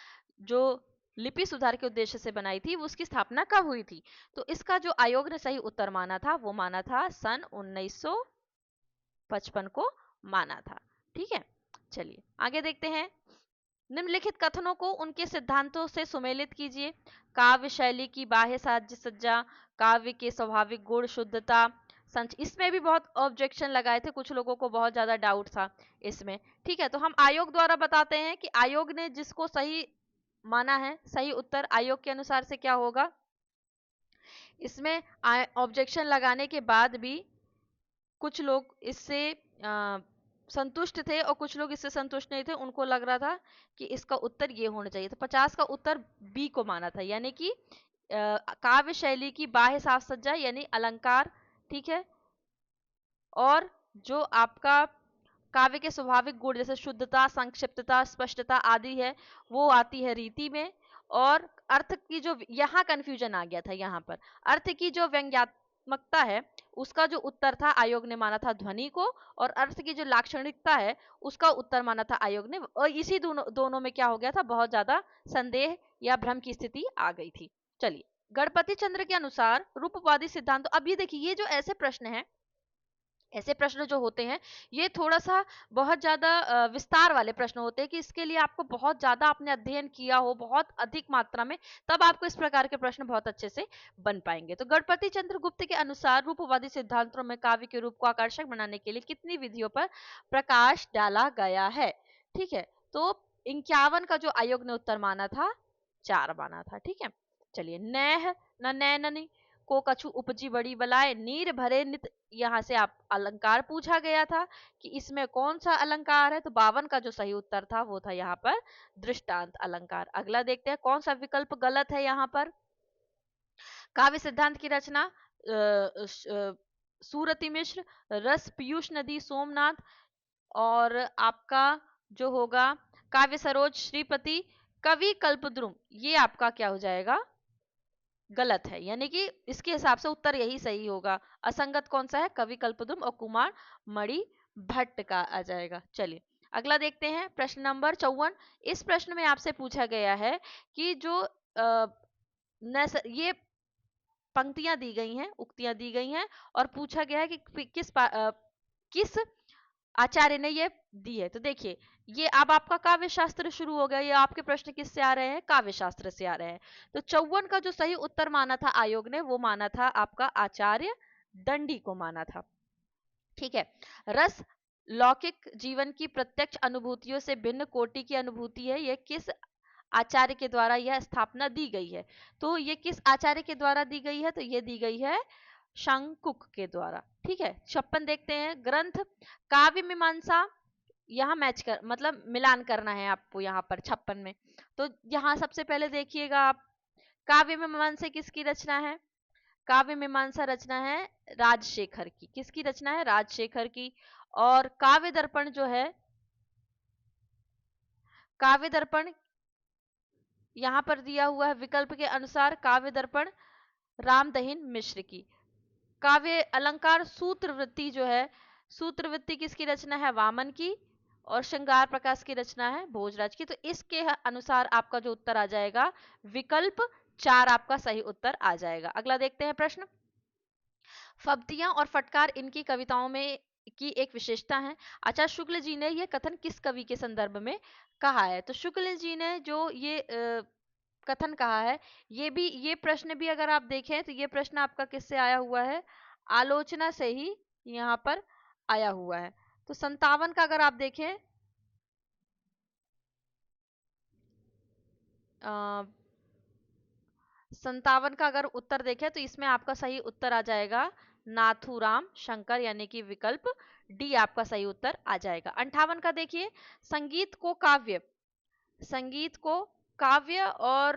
जो लिपि सुधार के उद्देश्य से बनाई थी उसकी स्थापना कब हुई थी? तो इसका जो आयोग ने सही उत्तर माना था वो माना था सन 1955 को माना था। ठीक है, चलिए आगे देखते हैं। निम्नलिखित कथनों को उनके सिद्धांतों से सुमेलित कीजिए। काव्य शैली की बाह्य साज सज्जा, काव्य के स्वाभाविक गुण, शुद्धता, संच। इसमें भी बहुत ऑब्जेक्शन लगाए थे, कुछ लोगों को बहुत ज्यादा डाउट था इसमें। ठीक है, तो हम आयोग द्वारा बताते हैं कि आयोग ने जिसको सही माना है, सही उत्तर आयोग के अनुसार से क्या होगा। इसमें ऑब्जेक्शन लगाने के बाद भी कुछ लोग इससे संतुष्ट थे और कुछ लोग इससे संतुष्ट नहीं थे। उनको लग रहा था कि इसका उत्तर ये होना चाहिए। तो 50 का उत्तर बी को माना था, यानी कि काव्य शैली की बाह्य साज सज्जा यानी अलंकार। ठीक है, और जो आपका काव्य के स्वाभाविक गुण जैसे शुद्धता, संक्षिप्तता, स्पष्टता आदि है वो आती है रीति में। और अर्थ की जो यहाँ कंफ्यूजन आ गया था, यहाँ पर अर्थ की जो व्यंग्यात्मकता है उसका जो उत्तर था आयोग ने माना था ध्वनि को, और अर्थ की जो लाक्षणिकता है उसका उत्तर माना था आयोग ने। और इसी दोनों में क्या हो गया था, बहुत ज्यादा संदेह या भ्रम की स्थिति आ गई थी। चलिए, गणपति चंद्र के अनुसार रूपवादी सिद्धांत। अब ये देखिए, ये जो ऐसे प्रश्न हैं, ऐसे प्रश्न जो होते हैं ये थोड़ा सा बहुत ज्यादा विस्तार वाले प्रश्न होते हैं कि इसके लिए आपको बहुत ज्यादा आपने अध्ययन किया हो बहुत अधिक मात्रा में, तब आपको इस प्रकार के प्रश्न बहुत अच्छे से बन पाएंगे। तो गणपति चंद्र गुप्त के अनुसार रूपवादी सिद्धांतों में काव्य के रूप को आकर्षक बनाने के लिए कितनी विधियों पर प्रकाश डाला गया है? ठीक है, तो 51 का जो आयोग ने उत्तर माना था 4 माना था। ठीक है, चलिए। नैह न नैननी को कछु उपजी बड़ी बलाए, नीर भरे नित। यहाँ से आप अलंकार पूछा गया था कि इसमें कौन सा अलंकार है। तो 52 का जो सही उत्तर था वो था यहाँ पर दृष्टांत अलंकार। अगला देखते हैं कौन सा विकल्प गलत है। यहाँ पर काव्य सिद्धांत की रचना सूरति मिश्र, रस पीयूष नदी सोमनाथ, और आपका जो होगा काव्य सरोज श्रीपति, कवि कल्पद्रुम। ये आपका क्या हो जाएगा? गलत है, यानी कि इसके हिसाब से उत्तर यही सही होगा। असंगत कौन सा है? कवि कल्पद्रुम और कुमार मणि भट्ट का आ जाएगा। चलिए अगला देखते हैं, प्रश्न नंबर 54। इस प्रश्न में आपसे पूछा गया है कि जो ये पंक्तियां दी गई हैं, उक्तियां दी गई हैं और पूछा गया है कि किस आचार्य ने ये दी है। तो देखिए ये अब आपका काव्य शास्त्र शुरू हो गया। ये आपके प्रश्न किससे आ रहे हैं? काव्य शास्त्र से आ रहे हैं। तो 54 का जो सही उत्तर माना था आयोग ने, वो माना था आपका आचार्य दंडी को माना था। ठीक है। रस लौकिक जीवन की प्रत्यक्ष अनुभूतियों से भिन्न कोटि की अनुभूति है। यह किस आचार्य के द्वारा यह स्थापना दी गई है? तो ये किस आचार्य के द्वारा दी गई है? तो ये दी गई है शंकुक के द्वारा। ठीक है। 56 देखते हैं, ग्रंथ काव्य मीमांसा, यहाँ मैच कर मतलब मिलान करना है आपको यहाँ पर 56 में। तो यहाँ सबसे पहले देखिएगा आप, काव्य मीमांसा किसकी रचना है? काव्य मीमांसा रचना है राजशेखर की। किसकी रचना है? राजशेखर की। और काव्य दर्पण जो है, काव्य दर्पण यहाँ पर दिया हुआ है विकल्प के अनुसार, काव्य दर्पण रामदहिन मिश्र की। काव्य अलंकार सूत्रवृत्ति जो है, सूत्रवृत्ति किसकी रचना है? वामन की। और श्रृंगार प्रकाश की रचना है भोजराज की। तो इसके अनुसार आपका जो उत्तर आ जाएगा विकल्प 4 आपका सही उत्तर आ जाएगा। अगला देखते हैं प्रश्न, फब्तियां और फटकार इनकी कविताओं में की एक विशेषता है। आचार्य शुक्ल जी ने यह कथन किस कवि के संदर्भ में कहा है? तो शुक्ल जी ने जो ये कथन कहा है, ये प्रश्न भी अगर आप देखें तो ये प्रश्न आपका किससे आया हुआ है? आलोचना से ही यहाँ पर आया हुआ है। तो 57 का अगर आप देखें, 57 का अगर उत्तर देखें तो इसमें आपका सही उत्तर आ जाएगा नाथूराम शंकर, यानी कि विकल्प डी आपका सही उत्तर आ जाएगा। 58 का देखिए, संगीत को काव्य, संगीत को काव्य और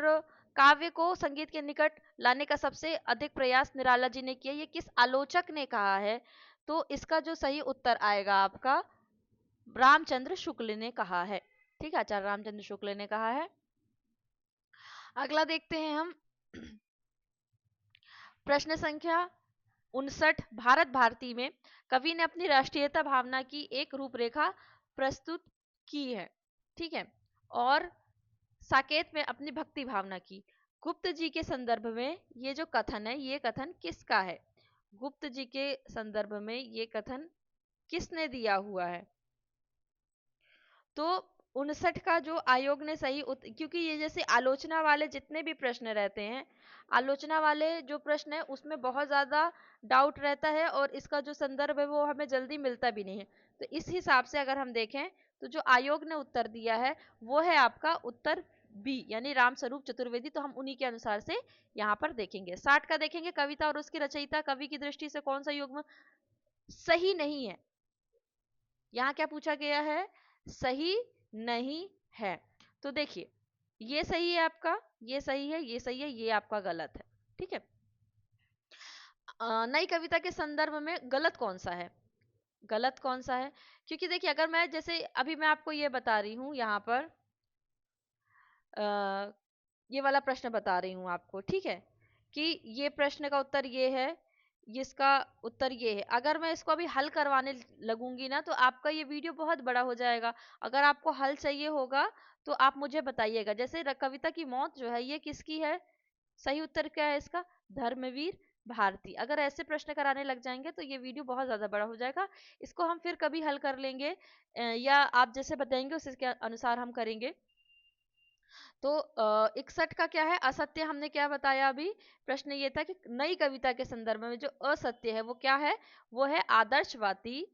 काव्य को संगीत के निकट लाने का सबसे अधिक प्रयास निराला जी ने किया, ये किस आलोचक ने कहा है? तो इसका जो सही उत्तर आएगा आपका रामचंद्र शुक्ल ने कहा है। ठीक है, आचार्य रामचंद्र शुक्ल ने कहा है। अगला देखते हैं हम, प्रश्न संख्या 59। भारत भारती में कवि ने अपनी राष्ट्रीयता भावना की एक रूपरेखा प्रस्तुत की है। ठीक है। और साकेत में अपनी भक्ति भावना की। गुप्त जी के संदर्भ में ये जो कथन है, ये कथन किसका है? गुप्त जी के संदर्भ में ये कथन किसने दिया हुआ है? तो 59 का जो आयोग ने सही क्योंकि ये जैसे आलोचना वाले जितने भी प्रश्न रहते हैं, आलोचना वाले जो प्रश्न है उसमें बहुत ज्यादा डाउट रहता है और इसका जो संदर्भ है वो हमें जल्दी मिलता भी नहीं है। तो इस हिसाब से अगर हम देखें तो जो आयोग ने उत्तर दिया है वो है आपका उत्तर बी, यानी रामस्वरूप चतुर्वेदी। तो हम उन्हीं के अनुसार से यहाँ पर देखेंगे। 60 का देखेंगे, कविता और उसकी रचयिता कवि की दृष्टि से कौन सा युग्म सही नहीं है? यहाँ क्या पूछा गया है? सही नहीं है। तो देखिए ये सही है आपका, ये सही है, ये सही है, ये आपका गलत है। ठीक है। नई कविता के संदर्भ में गलत कौन सा है? गलत कौन सा है? क्योंकि देखिए अगर मैं जैसे अभी मैं आपको ये बता रही हूँ यहाँ पर, ये वाला प्रश्न बता रही हूँ आपको, ठीक है, कि ये प्रश्न का उत्तर ये है, इसका उत्तर ये है। अगर मैं इसको अभी हल करवाने लगूंगी ना तो आपका ये वीडियो बहुत बड़ा हो जाएगा। अगर आपको हल चाहिए होगा तो आप मुझे बताइएगा। जैसे कविता की मौत जो है ये किसकी है? सही उत्तर क्या है इसका? धर्मवीर भारती। अगर ऐसे प्रश्न कराने लग जाएंगे तो ये वीडियो बहुत ज्यादा बड़ा हो जाएगा। इसको हम फिर कभी हल कर लेंगे, या आप जैसे बताएंगे उसके अनुसार हम करेंगे। तो 61 का क्या है? असत्य। हमने क्या बताया अभी? प्रश्न ये था कि नई कविता के संदर्भ में जो असत्य है वो क्या है? वो है आदर्शवादी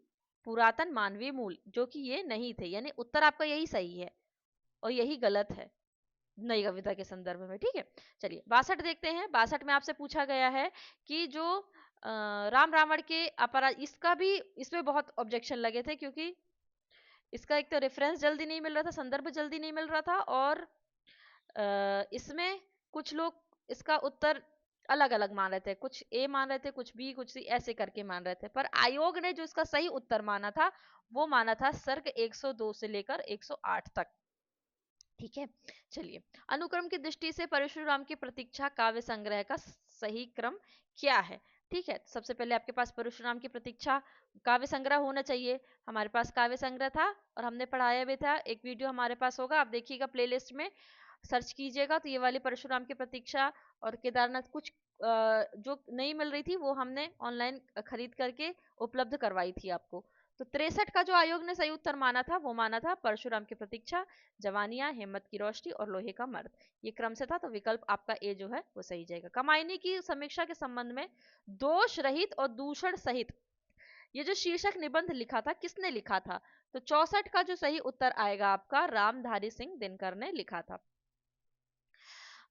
पुरातन मानवीय मूल, जो कि ये नहीं थे। यानी उत्तर आपका यही सही है और यही गलत है नई कविता के संदर्भ में। ठीक है। चलिए 62 देखते हैं। 62 में आपसे पूछा गया है कि जो राम रावण के अपराध, इसका भी इसमें बहुत ऑब्जेक्शन लगे थे क्योंकि इसका एक तो रेफरेंस जल्दी नहीं मिल रहा था, संदर्भ जल्दी नहीं मिल रहा था, और इसमें कुछ लोग इसका उत्तर अलग अलग मान रहे थे, कुछ ए मान रहे थे, कुछ बी, कुछ सी, ऐसे करके मान रहे थे। पर आयोग ने जो इसका सही उत्तर माना था वो माना था सर्ग 102 से लेकर 108 तक। ठीक है, चलिए। अनुक्रम की दृष्टि से परशुराम की प्रतीक्षा काव्य संग्रह का सही क्रम क्या है? ठीक है, सबसे पहले आपके पास परशुराम की प्रतीक्षा काव्य संग्रह होना चाहिए। हमारे पास काव्य संग्रह था और हमने पढ़ाया भी था, एक वीडियो हमारे पास होगा, आप देखिएगा प्लेलिस्ट में सर्च कीजिएगा, तो ये वाली परशुराम की प्रतीक्षा और केदारनाथ कुछ जो नहीं मिल रही थी वो हमने ऑनलाइन खरीद करके उपलब्ध करवाई थी आपको। तो 63 का जो आयोग ने सही उत्तर माना था वो माना था परशुराम की प्रतीक्षा, जवानियां, हिम्मत की रोशनी और लोहे का मर्द, ये क्रम से था, तो विकल्प आपका ए जो है वो सही जाएगा। कमायनी की समीक्षा के संबंध में दोष रहित और दूषण सहित ये जो शीर्षक निबंध लिखा था किसने लिखा था? तो 64 का जो सही उत्तर आएगा आपका रामधारी सिंह दिनकर ने लिखा था।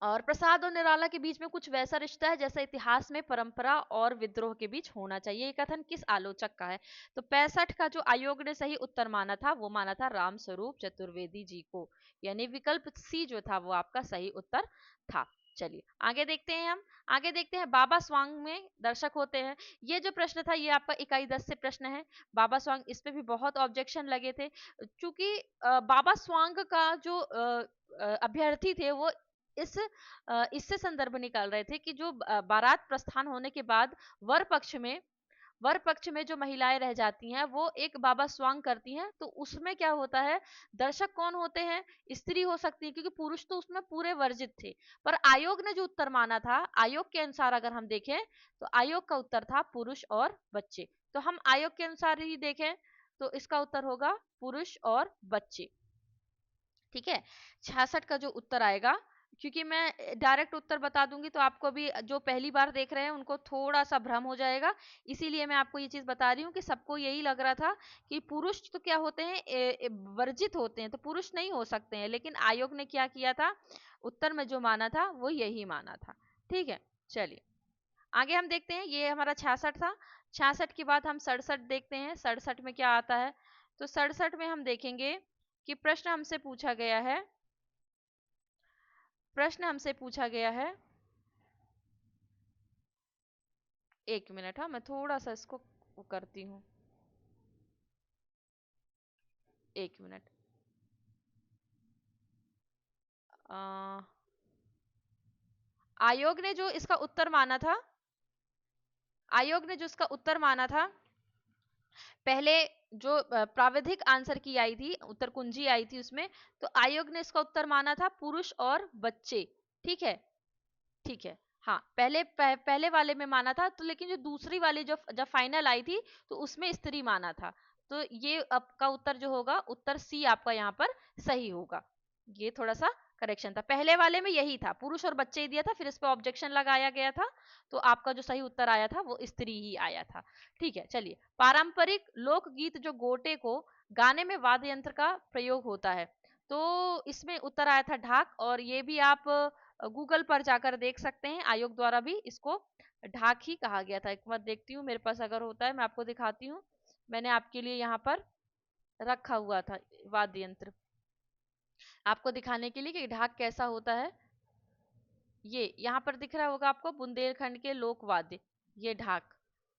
और प्रसाद और निराला के बीच में कुछ वैसा रिश्ता है जैसा इतिहास में परंपरा और विद्रोह के बीच होना चाहिए, ये कथन किस आलोचक का है? तो 65 का जो आयोग ने सही उत्तर माना था वो माना था राम स्वरूप चतुर्वेदी जी को, यानी विकल्प सी जो था वो आपका सही उत्तर था। चलिए आगे देखते हैं, हम आगे देखते हैं बाबा स्वांग में दर्शक होते हैं। ये जो प्रश्न था ये आपका इकाई 10 से प्रश्न है। बाबा स्वांग, इस पे भी बहुत ऑब्जेक्शन लगे थे, क्योंकि बाबा स्वांग का जो अभ्यर्थी थे वो इससे संदर्भ निकाल रहे थे कि जो बारात प्रस्थान होने के बाद वर पक्ष में जो महिलाएं रह जाती हैं वो एक बाबा स्वांग करती हैं, तो उसमें क्या होता है, दर्शक कौन होते हैं? स्त्री हो सकती है, क्योंकि पुरुष तो उसमें पूरे वर्जित थे। पर आयोग ने जो उत्तर माना था, आयोग के अनुसार अगर हम देखें तो आयोग का उत्तर था पुरुष और बच्चे। तो हम आयोग के अनुसार ही देखें तो इसका उत्तर होगा पुरुष और बच्चे। ठीक है, 66 का जो उत्तर आएगा, क्योंकि मैं डायरेक्ट उत्तर बता दूंगी तो आपको भी, जो पहली बार देख रहे हैं उनको थोड़ा सा भ्रम हो जाएगा, इसीलिए मैं आपको ये चीज बता रही हूँ कि सबको यही लग रहा था कि पुरुष तो क्या होते हैं, वर्जित होते हैं, तो पुरुष नहीं हो सकते हैं, लेकिन आयोग ने क्या किया था, उत्तर में जो माना था वो यही माना था। ठीक है, चलिए आगे हम देखते हैं, ये हमारा 66 था। 66 के बाद हम 67 देखते हैं, 67 में क्या आता है। तो 67 में हम देखेंगे कि प्रश्न हमसे पूछा गया है। एक मिनट, हाँ मैं थोड़ा सा इसको वो करती हूँ, एक मिनट। अ, आयोग ने जो इसका उत्तर माना था, आयोग ने जो इसका उत्तर माना था, पहले जो प्राविधिक आंसर की आई थी, उत्तर कुंजी आई थी उसमें, तो आयोग ने इसका उत्तर माना था पुरुष और बच्चे। ठीक है, ठीक है, हाँ पहले वाले में माना था, तो लेकिन जो दूसरी वाली जो जब फाइनल आई थी तो उसमें स्त्री माना था। तो ये आपका उत्तर जो होगा, उत्तर सी आपका यहाँ पर सही होगा। ये थोड़ा सा करेक्शन था, पहले वाले में यही था, पुरुष और बच्चे ही दिया था, फिर इस पे ऑब्जेक्शन लगाया गया था, तो आपका जो सही उत्तर आया था वो स्त्री ही आया था। ठीक है, चलिए पारंपरिक लोकगीत जो गोटे को गाने में वाद्य यंत्र का प्रयोग होता है, तो इसमें उत्तर आया था ढाक, और ये भी आप गूगल पर जाकर देख सकते हैं, आयोग द्वारा भी इसको ढाक ही कहा गया था। एक बार देखती हूँ, मेरे पास अगर होता है मैं आपको दिखाती हूँ, मैंने आपके लिए यहाँ पर रखा हुआ था वाद्य यंत्र आपको दिखाने के लिए कि ढाक कैसा होता है। ये यहाँ पर दिख रहा होगा आपको, बुंदेलखंड के लोक वाद्य, ये ढाक।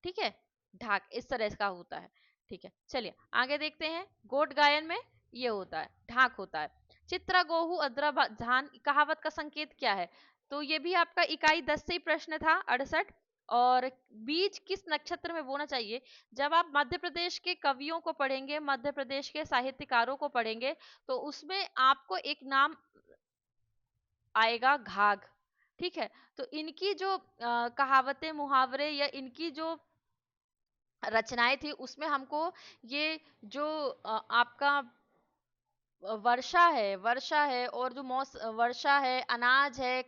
ठीक है, ढाक इस तरह का होता है। ठीक है, चलिए आगे देखते हैं, गोट गायन में ये होता है, ढाक होता है। चित्रा गोहू अद्रा धान कहावत का संकेत क्या है? तो ये भी आपका इकाई 10 से ही प्रश्न था, 68। और बीज किस नक्षत्र में बोना चाहिए? जब आप मध्य प्रदेश के कवियों को पढ़ेंगे, मध्य प्रदेश के साहित्यकारों को पढ़ेंगे, तो उसमें आपको एक नाम आएगा घाघ। ठीक है, तो इनकी जो कहावतें मुहावरे या इनकी जो रचनाएं थी उसमें हमको ये जो आपका वर्षा है और जो वर्षा है, अनाज है,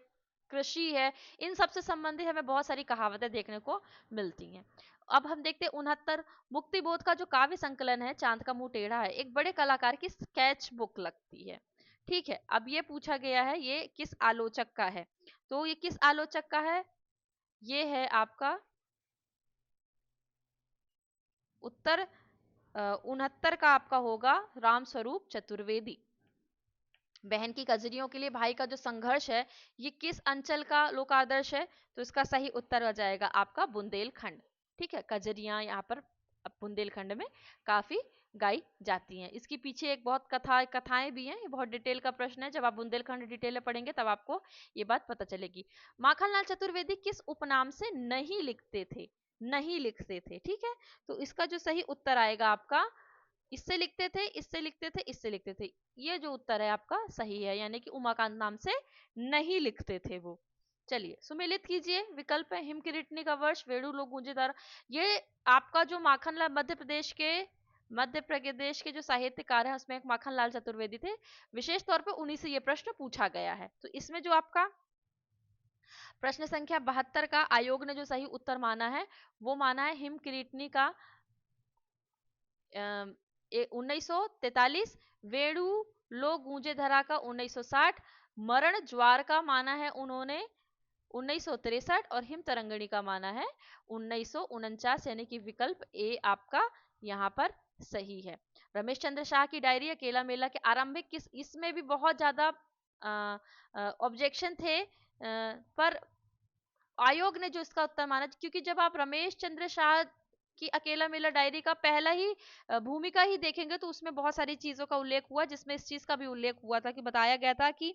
कृषि है, इन सब से संबंधित हमें बहुत सारी कहावतें देखने को मिलती हैं। अब हम देखते हैं 69, मुक्तिबोध का जो काव्य संकलन है चांद का मुंह टेढ़ा है, एक बड़े कलाकार की स्केच बुक लगती है। ठीक है, अब ये पूछा गया है ये किस आलोचक का है? तो ये किस आलोचक का है? ये है आपका उत्तर 69 का आपका होगा राम स्वरूप चतुर्वेदी। बहन की कजरियों के लिए भाई का जो संघर्ष है, ये किस अंचल का लोक आदर्श है? तो इसका सही उत्तर हो जाएगा आपका बुंदेलखंड। ठीक है, कजरियां यहाँ पर बुंदेलखंड में काफी गाई जाती हैं। इसके पीछे एक बहुत कथाएं भी हैं, ये बहुत डिटेल का प्रश्न है, जब आप बुंदेलखंड डिटेल में पढ़ेंगे तब आपको ये बात पता चलेगी। माखनलाल चतुर्वेदी किस उपनाम से नहीं लिखते थे? नहीं लिखते थे, ठीक है। तो इसका जो सही उत्तर आएगा आपका, इससे लिखते थे, इससे लिखते थे, इससे लिखते थे, ये जो उत्तर है आपका सही है, यानी कि उमाकांत नाम से नहीं लिखते थे वो। चलिए सुमेलित कीजिए, विकल्प है हिमकिरीटनी का वर्ष, वेणु लोक गूंजेदार। ये आपका जो माखनलाल मध्य प्रदेश के जो साहित्यकार है उसमें एक माखनलाल चतुर्वेदी थे, विशेष तौर पर उन्हीं से ये प्रश्न पूछा गया है। तो इसमें जो आपका प्रश्न संख्या 72 का आयोग ने जो सही उत्तर माना है वो माना है हिमकिरीटनी का 1943, वेणु लो गूंजे धरा का 1960, मरण ज्वार का माना है उन्होंने 1963 और हिम तरंगिणी का माना है 1949, यानी कि विकल्प ए आपका यहाँ पर सही है। रमेश चंद्र शाह की डायरी अकेला मेला के आरंभिक किस, इसमें भी बहुत ज्यादा ऑब्जेक्शन थे, पर आयोग ने जो इसका उत्तर माना, क्योंकि जब आप रमेश चंद्र शाह की अकेला मेला डायरी का पहला ही भूमिका ही देखेंगे तो उसमें बहुत सारी चीजों का उल्लेख हुआ, जिसमें इस चीज का भी उल्लेख हुआ था कि बताया गया था कि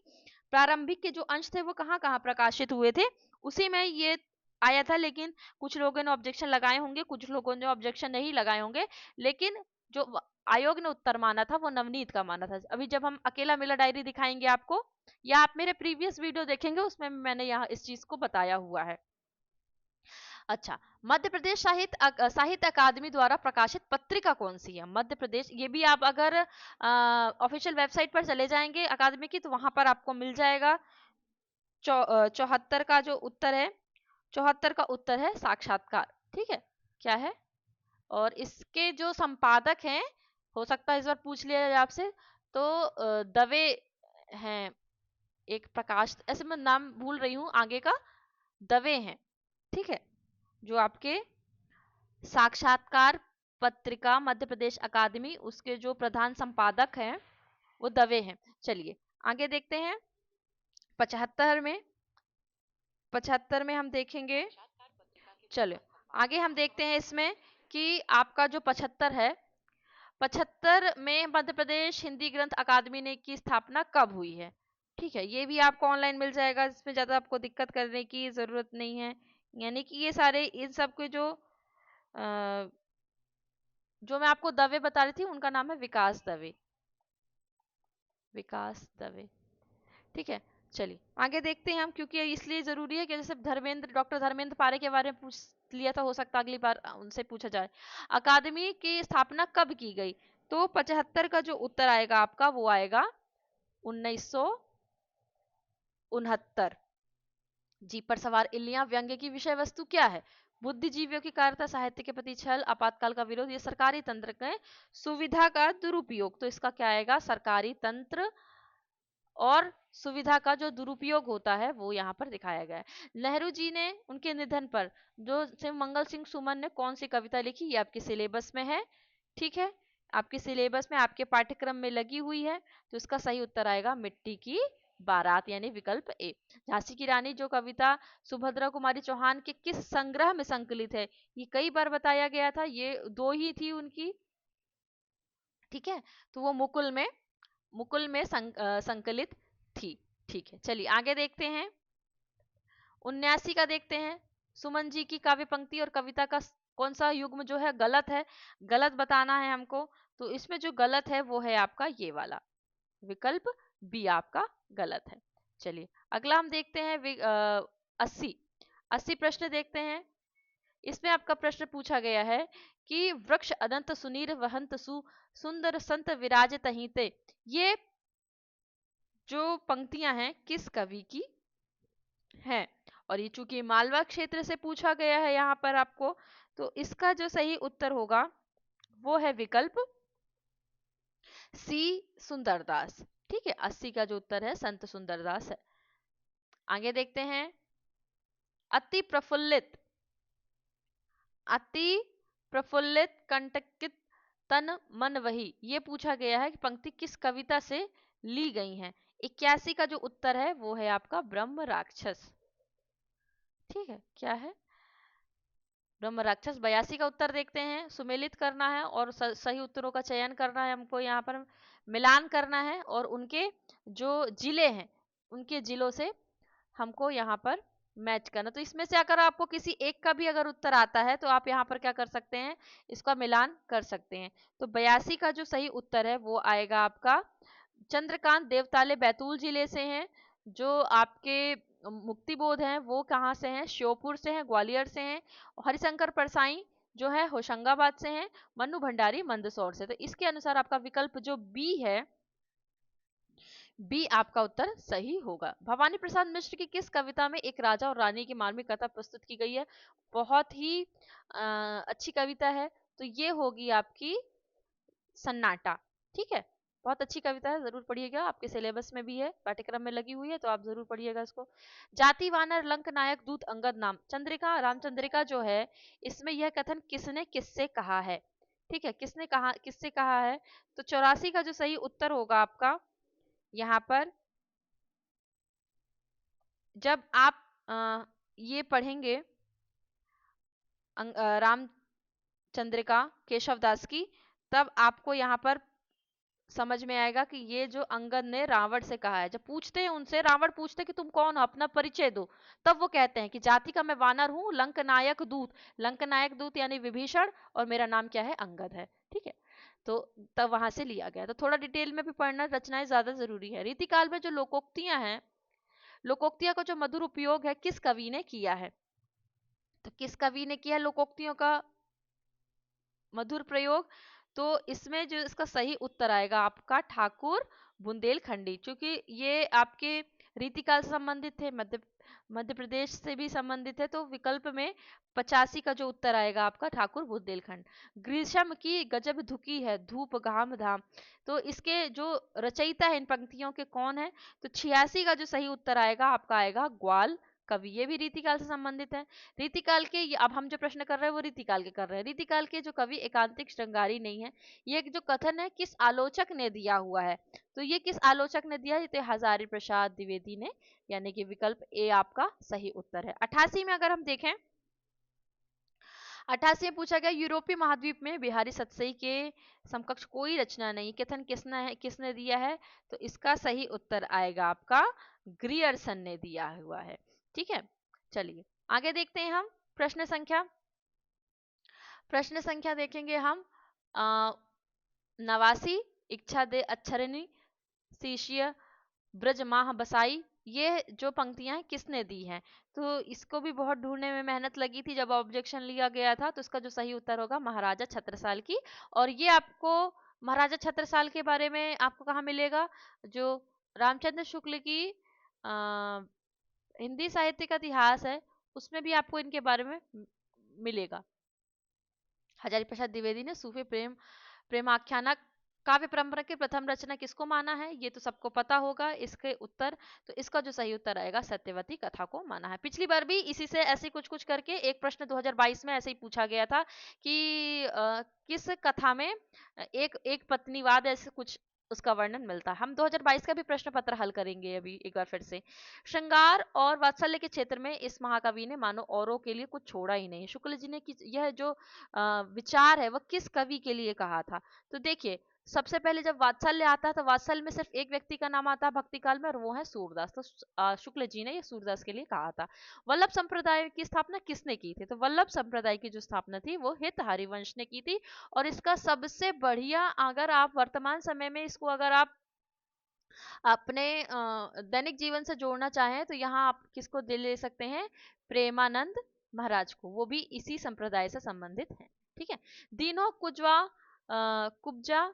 प्रारंभिक के जो अंश थे वो कहाँ कहाँ प्रकाशित हुए थे, उसी में ये आया था। लेकिन कुछ लोगों ने ऑब्जेक्शन लगाए होंगे, कुछ लोगों ने ऑब्जेक्शन नहीं लगाए होंगे, लेकिन जो आयोग ने उत्तर माना था वो नवनीत का माना था। अभी जब हम अकेला मेला डायरी दिखाएंगे आपको, या आप मेरे प्रीवियस वीडियो देखेंगे उसमें मैंने यहाँ इस चीज को बताया हुआ है। अच्छा, मध्य प्रदेश साहित्य अकादमी द्वारा प्रकाशित पत्रिका कौन सी है? मध्य प्रदेश, ये भी आप अगर ऑफिशियल वेबसाइट पर चले जाएंगे अकादमी की तो वहां पर आपको मिल जाएगा। 74 का जो उत्तर है, 74 का उत्तर है साक्षात्कार, ठीक है, क्या है। और इसके जो संपादक हैं, हो सकता है इस बार पूछ लिया जाए आपसे, तो दवे हैं, एक प्रकाश, ऐसे मैं नाम भूल रही हूँ आगे का, दवे हैं, ठीक है, जो आपके साक्षात्कार पत्रिका मध्य प्रदेश अकादमी, उसके जो प्रधान संपादक हैं वो दवे हैं। चलिए आगे देखते हैं। 75 में हम देखेंगे, चलो आगे हम देखते हैं इसमें कि आपका जो 75 है, 75 में मध्य प्रदेश हिंदी ग्रंथ अकादमी ने की स्थापना कब हुई है? ठीक है, ये भी आपको ऑनलाइन मिल जाएगा, इसमें ज्यादा आपको दिक्कत करने की जरूरत नहीं है। यानी कि ये सारे इन सब के जो मैं आपको दवे बता रही थी उनका नाम है विकास दवे, विकास दवे, ठीक है। चलिए आगे देखते हैं हम, क्योंकि इसलिए जरूरी है कि जैसे डॉक्टर धर्मेंद्र पारे के बारे में पूछ लिया था, हो सकता है अगली बार उनसे पूछा जाए। अकादमी की स्थापना कब की गई? तो 75 का जो उत्तर आएगा आपका वो आएगा 1969। जीप पर सवार इल्लियां व्यंग्य की विषय वस्तु क्या है? बुद्धिजीवियों की कार्यता, साहित्य के प्रति छल, आपातकाल का विरोध, ये सरकारी तंत्र के सुविधा का दुरुपयोग। तो इसका क्या आएगा? सरकारी तंत्र और सुविधा का जो दुरुपयोग होता है वो यहाँ पर दिखाया गया है। नेहरू जी ने उनके निधन पर जो शिव मंगल सिंह सुमन ने कौन सी कविता लिखी, ये आपके सिलेबस में है, ठीक है, आपके सिलेबस में आपके पाठ्यक्रम में लगी हुई है। तो इसका सही उत्तर आएगा मिट्टी की बारात, यानी विकल्प ए। झांसी की रानी जो कविता सुभद्रा कुमारी चौहान के किस संग्रह में संकलित है? ये कई बार बताया गया था, ये दो ही थी उनकी, ठीक है, तो वो मुकुल में संकलित थी, ठीक है। चलिए आगे देखते हैं, 79 का देखते हैं। सुमन जी की काव्य पंक्ति और कविता का कौन सा युग्म जो है गलत है, गलत बताना है हमको। तो इसमें जो गलत है वो है आपका ये वाला, विकल्प बी आपका गलत है। चलिए अगला हम देखते हैं 80 प्रश्न देखते हैं। इसमें आपका प्रश्न पूछा गया है कि वृक्ष अनंत सुनीर वहंत सुंदर संत विराज तहीते, ये जो पंक्तियां हैं किस कवि की हैं? और ये चूंकि मालवा क्षेत्र से पूछा गया है यहाँ पर आपको, तो इसका जो सही उत्तर होगा वो है विकल्प सी, सुंदरदास, ठीक है। 80 का जो उत्तर है संत सुंदरदास है। आगे देखते हैं, अति प्रफुल्लित, अति प्रफुल्लित कंटकित तन मन वही, ये पूछा गया है कि पंक्ति किस कविता से ली गई हैं? 81 का जो उत्तर है वो है आपका ब्रह्म राक्षस, ठीक है, क्या है? ब्रह्म राक्षस। 82 का उत्तर देखते हैं। सुमेलित करना है और सही उत्तरों का चयन करना है, हमको यहाँ पर मिलान करना है और उनके जो जिले हैं उनके जिलों से हमको यहाँ पर मैच करना। तो इसमें से अगर आपको किसी एक का भी अगर उत्तर आता है तो आप यहाँ पर क्या कर सकते हैं, इसका मिलान कर सकते हैं। तो 82 का जो सही उत्तर है वो आएगा आपका चंद्रकांत देवताले बैतूल जिले से हैं। जो आपके मुक्तिबोध हैं वो कहाँ से हैं, श्योपुर से हैं, ग्वालियर से हैं। हरिशंकर परसाई जो है होशंगाबाद से हैं। मन्नू भंडारी मंदसौर से। तो इसके अनुसार आपका विकल्प जो बी है, बी आपका उत्तर सही होगा। भवानी प्रसाद मिश्र की किस कविता में एक राजा और रानी की मार्मिक कथा प्रस्तुत की गई है? बहुत ही अच्छी कविता है। तो ये होगी आपकी सन्नाटा। ठीक है, बहुत अच्छी कविता है, जरूर पढ़िएगा, आपके सिलेबस में भी है, पाठ्यक्रम में लगी हुई है, तो आप जरूर पढ़िएगा इसको। जाति वानर लंक नायक दूत अंगद नाम। चंद्रिका रामचंद्रिका जो है, इसमें यह कथन किसने किससे कहा है? ठीक है, किसने कहा, किससे कहा है? तो 84 का जो सही उत्तर होगा आपका यहाँ पर, जब आप ये पढ़ेंगे रामचंद्रिका केशव दास की, तब आपको यहाँ पर समझ में आएगा कि ये जो अंगद ने रावण से कहा है। जब पूछते हैं उनसे, रावण पूछते कि तुम कौन हो, अपना परिचय दो, तब वो कहते हैं कि जाति का मैं वानर हूँ, लंक नायक दूत, लंक नायक दूत यानी विभीषण, और मेरा नाम क्या है, अंगद है। ठीक है, तो तब वहां से लिया गया। तो थोड़ा डिटेल में भी पढ़ना, रचनाएं ज्यादा जरूरी है। रीतिकाल में जो लोकोक्तियां हैं, लोकोक्तियों का जो मधुर उपयोग है किस कवि ने किया है? तो किस कवि ने किया लोकोक्तियों का मधुर प्रयोग? तो इसमें जो इसका सही उत्तर आएगा आपका ठाकुर बुंदेलखंडी, क्योंकि ये आपके रीतिकाल से संबंधित थे, मध्य प्रदेश से भी संबंधित है। तो विकल्प में 85 का जो उत्तर आएगा आपका ठाकुर बुंदेलखंड। ग्रीष्म की गजब धुकी है, धूप घाम धाम। तो इसके जो रचयिता है इन पंक्तियों के कौन है? तो 86 का जो सही उत्तर आएगा आपका आएगा ग्वाल कवि। ये भी रीतिकाल से संबंधित है। रीतिकाल के अब हम जो प्रश्न कर रहे हैं वो रीतिकाल के कर रहे हैं। रीतिकाल के जो कवि एकांतिक श्रृंगारी नहीं है, ये जो कथन है किस आलोचक ने दिया हुआ है? तो ये किस आलोचक ने दिया है? तो हजारी प्रसाद द्विवेदी ने, यानी कि विकल्प ए आपका सही उत्तर है। 88 में अगर हम देखें, 88 में पूछा गया यूरोपीय महाद्वीप में बिहारी सतसई के समकक्ष कोई रचना नहीं, कथन किसने दिया है? तो इसका सही उत्तर आएगा आपका ग्रियर्सन ने दिया हुआ है। ठीक है, चलिए आगे देखते हैं हम प्रश्न संख्या देखेंगे हम। नवासी इच्छा दे अक्षरणी शिष्य ब्रज माह बसाई, ये जो पंक्तियां हैं किसने दी हैं? तो इसको भी बहुत ढूंढने में मेहनत लगी थी जब ऑब्जेक्शन लिया गया था। तो इसका जो सही उत्तर होगा महाराजा छत्रसाल की। और ये आपको महाराजा छत्रसाल के बारे में आपको कहाँ मिलेगा? जो रामचंद्र शुक्ल की हिंदी साहित्य का इतिहास है उसमें भी आपको इनके बारे में मिलेगा। हजारी प्रसाद द्विवेदी ने सूफी प्रेमाख्याना काव्य परंपरा की प्रथम रचना किसको माना है? ये तो सबको पता होगा इसके उत्तर। तो इसका जो सही उत्तर आएगा सत्यवती कथा को माना है। पिछली बार भी इसी से ऐसे कुछ कुछ करके एक प्रश्न 2022 में ऐसे ही पूछा गया था कि किस कथा में एक एक पत्नीवाद ऐसे कुछ उसका वर्णन मिलता है। हम 2022 का भी प्रश्न पत्र हल करेंगे अभी एक बार फिर से। श्रृंगार और वात्सल्य के क्षेत्र में इस महाकवि ने मानो औरों के लिए कुछ छोड़ा ही नहीं। शुक्ल जी ने यह जो विचार है वह किस कवि के लिए कहा था? तो देखिए, सबसे पहले जब वात्सल्य आता है तो वात्सल्य में सिर्फ एक व्यक्ति का नाम आता है भक्ति काल में, और वो है सूरदास। तो शुक्ल जी ने ये सूरदास के लिए कहा था। वल्लभ संप्रदाय की स्थापना किसने की थी? तो वल्लभ संप्रदाय की जो स्थापना थी वो हित हरिवंश ने की थी। और इसका सबसे बढ़िया, अगर आप वर्तमान समय में इसको अगर आप अपने दैनिक जीवन से जोड़ना चाहें तो यहाँ आप किसको ले सकते हैं? प्रेमानंद महाराज को, वो भी इसी संप्रदाय से संबंधित हैं। ठीक है, दीनो कुब्जा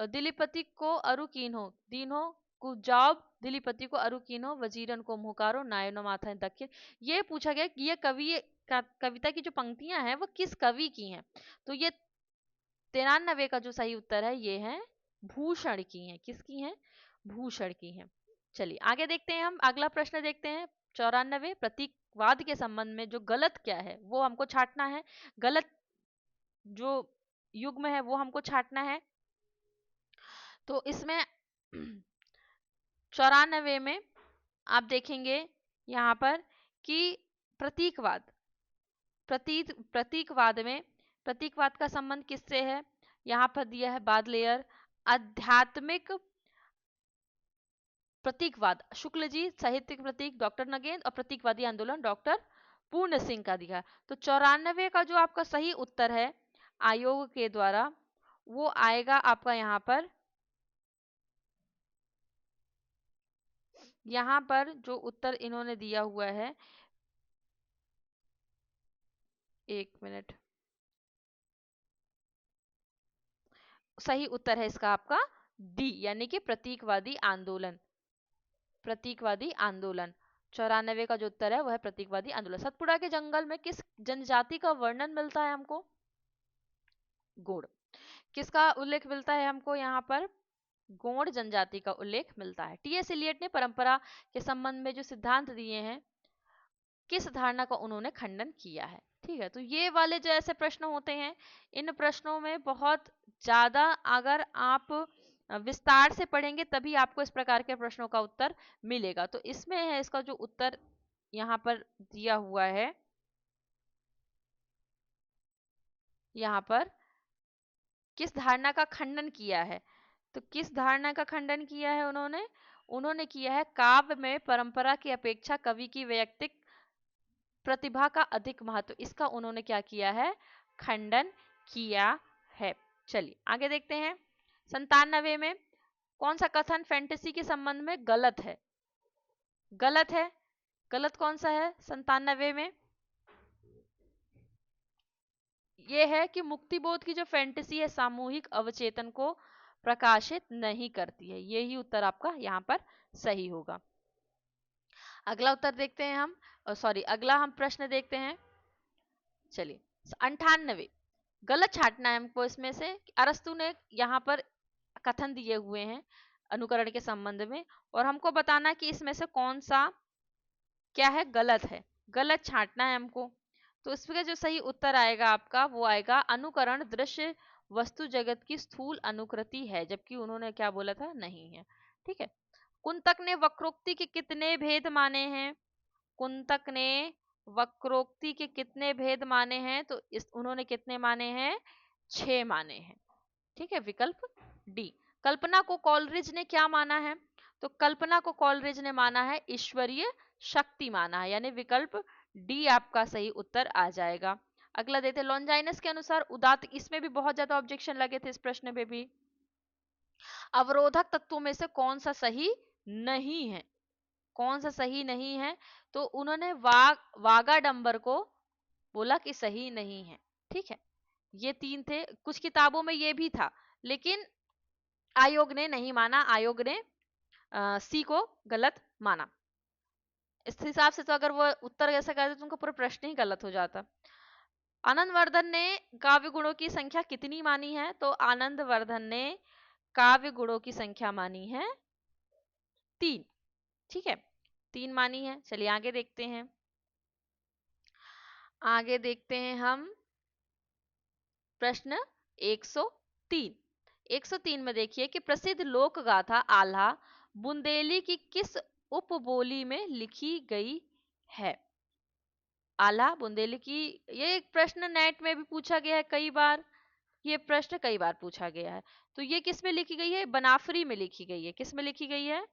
दिलीपति को अरु कीन्हो, दीनो कुजाब दिलीपति को अरु कीन्हो, वजीरन को मुहकारो नायनो माथा दक्षिण। ये पूछा गया कि ये कविता की जो पंक्तियां हैं वो किस कवि की हैं? तो ये 93 का जो सही उत्तर है ये है भूषण की हैं। किसकी हैं? भूषण की हैं। चलिए आगे देखते हैं, हम अगला प्रश्न देखते हैं। 94 प्रतीकवाद के संबंध में जो गलत क्या है वो हमको छांटना है। गलत जो युग्म है वो हमको छांटना है। तो इसमें 94 में आप देखेंगे यहाँ पर कि प्रतीकवाद प्रतीकवाद में प्रतीकवाद का संबंध किससे है? यहाँ पर दिया है बादलेयर। आध्यात्मिक प्रतीकवाद शुक्ल जी, साहित्यिक प्रतीक डॉक्टर नगेंद्र, और प्रतीकवादी आंदोलन डॉक्टर पूर्ण सिंह का दिया। तो 94 का जो आपका सही उत्तर है आयोग के द्वारा, वो आएगा आपका यहाँ पर जो उत्तर इन्होंने दिया हुआ है, एक मिनट, सही उत्तर है इसका आपका डी, यानी कि प्रतीकवादी आंदोलन। प्रतीकवादी आंदोलन 94 का जो उत्तर है वह है प्रतीकवादी आंदोलन। सतपुड़ा के जंगल में किस जनजाति का वर्णन मिलता है हमको? गोंड। किसका उल्लेख मिलता है हमको यहाँ पर? गोंड जनजाति का उल्लेख मिलता है। टी.एस. इलियट ने परंपरा के संबंध में जो सिद्धांत दिए हैं, किस धारणा का उन्होंने खंडन किया है? ठीक है, तो ये वाले जो ऐसे प्रश्न होते हैं, इन प्रश्नों में बहुत ज्यादा अगर आप विस्तार से पढ़ेंगे तभी आपको इस प्रकार के प्रश्नों का उत्तर मिलेगा। तो इसमें है इसका जो उत्तर यहाँ पर दिया हुआ है, यहाँ पर किस धारणा का खंडन किया है? तो किस धारणा का खंडन किया है उन्होंने? उन्होंने किया है काव्य में परंपरा की अपेक्षा कवि की वैयक्तिक प्रतिभा का अधिक महत्व, इसका उन्होंने क्या किया है? खंडन किया है। चलिए आगे देखते हैं। 97 में कौन सा कथन फैंटेसी के संबंध में गलत है? गलत है, गलत कौन सा है 97 में? ये है कि मुक्तिबोध की जो फैंटेसी है सामूहिक अवचेतन को प्रकाशित नहीं करती है। यही उत्तर आपका यहाँ पर सही होगा। अगला उत्तर देखते हैं हम, सॉरी अगला हम प्रश्न देखते हैं। चलिए 98 गलत छांटना है हमको इसमें से। अरस्तु ने यहाँ पर कथन दिए हुए हैं अनुकरण के संबंध में, और हमको बताना कि इसमें से कौन सा क्या है गलत है, गलत छांटना है हमको। तो इसका जो सही उत्तर आएगा आपका वो आएगा अनुकरण दृश्य वस्तु जगत की स्थूल अनुकृति है, जबकि उन्होंने क्या बोला था? नहीं है। ठीक है। कुंतक ने वक्रोक्ति के कितने भेद माने हैं? कुंतक ने वक्रोक्ति के कितने भेद माने हैं? तो उन्होंने कितने माने हैं? 6 माने हैं। ठीक है, विकल्प डी। कल्पना को कॉलरिज ने क्या माना है? तो कल्पना को कॉलरिज ने माना है ईश्वरीय शक्ति माना है, यानी विकल्प डी आपका सही उत्तर आ जाएगा। अगला देते लॉन्जाइनस के अनुसार उदात्त, इसमें भी बहुत ज्यादा ऑब्जेक्शन लगे थे इस प्रश्न में भी। अवरोधक तत्वों में से कौन सा सही नहीं है? कौन सा सही नहीं है? तो उन्होंने वागाडंबर को बोला कि सही नहीं है। ठीक है, ये 3 थे। कुछ किताबों में ये भी था, लेकिन आयोग ने नहीं माना, आयोग ने सी को गलत माना। इस हिसाब से तो अगर वो उत्तर ऐसा करते तो उनका पूरा प्रश्न ही गलत हो जाता। आनंदवर्धन ने काव्य गुणों की संख्या कितनी मानी है? तो आनंदवर्धन ने काव्य गुणों की संख्या मानी है 3। ठीक है, 3 मानी है। चलिए आगे देखते हैं। आगे देखते हैं हम प्रश्न 103। 103 में देखिए कि प्रसिद्ध लोक गाथा आल्हा बुंदेली की किस उपबोली में लिखी गई है? आल्हा बुंदेली की, ये एक प्रश्न नेट में भी पूछा गया है कई बार, ये प्रश्न कई बार पूछा गया है। तो ये किस में लिखी गई है? बनाफरी में लिखी गई है। किस में लिखी गई है?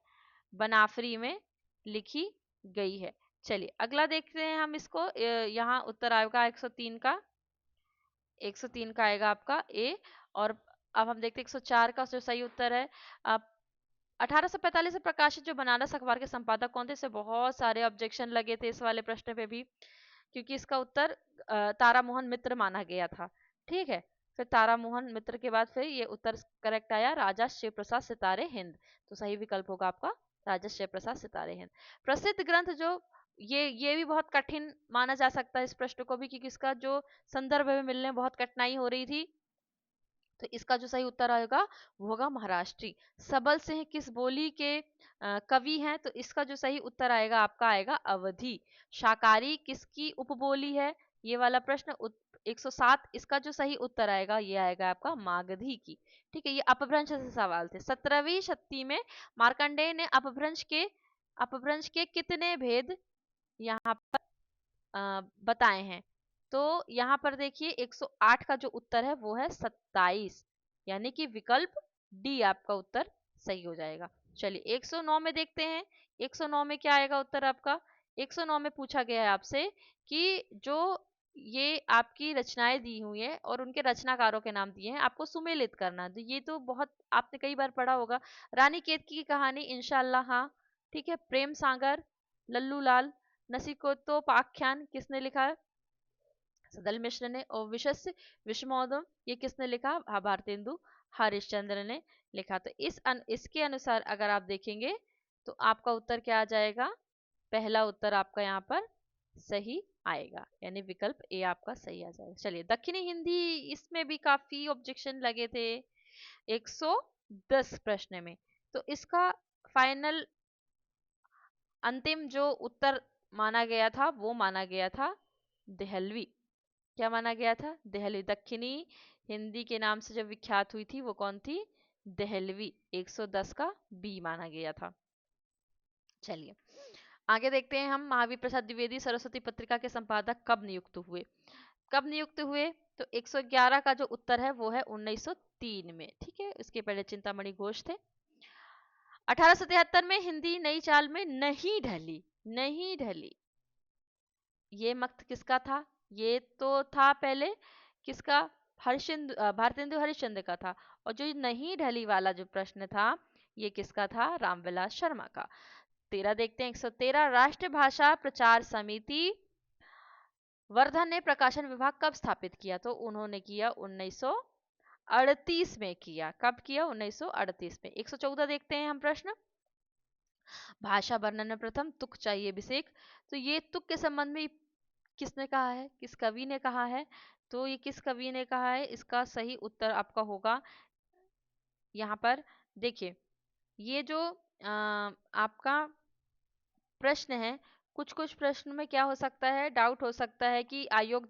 बनाफरी में लिखी गई है। चलिए अगला देखते हैं हम इसको। यहाँ उत्तर आएगा 103 का, 103 का आएगा आपका ए। और अब हम देखते हैं 104 का जो सही उत्तर है। 1845 से प्रकाशित जो बनारस अखबार के संपादक कौन थे? इससे बहुत सारे ऑब्जेक्शन लगे थे इस वाले प्रश्न पे भी, क्योंकि इसका उत्तर तारामोहन मित्र माना गया था। ठीक है, फिर तारामोहन मित्र के बाद फिर ये उत्तर करेक्ट आया राजा शिव प्रसाद सितारे हिंद। तो सही विकल्प होगा आपका राजा शिव प्रसाद सितारे हिंद। प्रसिद्ध ग्रंथ जो, ये भी बहुत कठिन माना जा सकता है इस प्रश्न को भी, क्योंकि इसका जो संदर्भ में मिलने में बहुत कठिनाई हो रही थी। तो इसका जो सही उत्तर आएगा वो होगा महाराष्ट्री। सबल सिंह किस बोली के कवि हैं? तो इसका जो सही उत्तर आएगा आपका आएगा अवधी। शाकाहारी किसकी उपबोली है? ये वाला प्रश्न 107, इसका जो सही उत्तर आएगा ये आएगा आपका मागधी की। ठीक है, ये अपभ्रंश से सवाल थे। 17वीं शती में मार्कंडेय ने अपभ्रंश के कितने भेद यहाँ पर बताए हैं? तो यहाँ पर देखिए 108 का जो उत्तर है वो है 27, यानी कि विकल्प डी आपका उत्तर सही हो जाएगा। चलिए 109 में देखते हैं। 109 में क्या आएगा उत्तर आपका? 109 में पूछा गया है आपसे कि जो ये आपकी रचनाएं दी हुई हैं और उनके रचनाकारों के नाम दिए हैं, आपको सुमेलित करना। तो ये तो बहुत आपने कई बार पढ़ा होगा। रानी केतकी की कहानी इंशाल्लाह, हाँ ठीक है। प्रेम सागर, लल्लू लाल, नसीकोतोपाख्यान किसने लिखा है? सदल मिश्र ने। और विशस्य विश्वमोदम ये किसने लिखा? भारतेंदु हरिश्चंद्र ने लिखा। तो इसके अनुसार अगर आप देखेंगे तो आपका उत्तर क्या आ जाएगा? पहला उत्तर आपका यहाँ पर सही आएगा, यानी विकल्प ए आपका सही आ जाएगा। चलिए दक्षिणी हिंदी, इसमें भी काफी ऑब्जेक्शन लगे थे 110 प्रश्न में। तो इसका फाइनल अंतिम जो उत्तर माना गया था वो माना गया था देहलवी। क्या माना गया था? देहलवी। दक्षिणी हिंदी के नाम से जब विख्यात हुई थी वो कौन थी? देहलवी। 110 का बी माना गया था। चलिए आगे देखते हैं हम। महावीर प्रसाद द्विवेदी सरस्वती पत्रिका के संपादक कब नियुक्त हुए? कब नियुक्त हुए? तो 111 का जो उत्तर है वो है 1903 में। ठीक है, इसके पहले चिंतामणि घोष थे। 1873 में हिंदी नई चाल में नहीं ढली। नहीं ढली, ये मत किसका था? ये तो था पहले किसका? भारतेंदु हरिश्चंद्र का था। और जो नहीं ढली वाला जो प्रश्न था ये किसका था? रामविलास शर्मा का। 13 देखते हैं। 113 राष्ट्रभाषा प्रचार समिति वर्धन ने प्रकाशन विभाग कब स्थापित किया? तो उन्होंने किया 1938 में किया। कब किया? 1938 में। 114 देखते हैं हम प्रश्न। भाषा वर्णन में प्रथम तुक चाहिए अभिषेक। तो ये तुक के संबंध में किसने कहा है? किस कवि ने कहा है? तो ये किस कवि ने कहा है? इसका सही उत्तर आपका होगा यहाँ पर देखिए, ये जो आपका प्रश्न है, कुछ कुछ प्रश्न में क्या हो सकता है, डाउट हो सकता है कि आयोग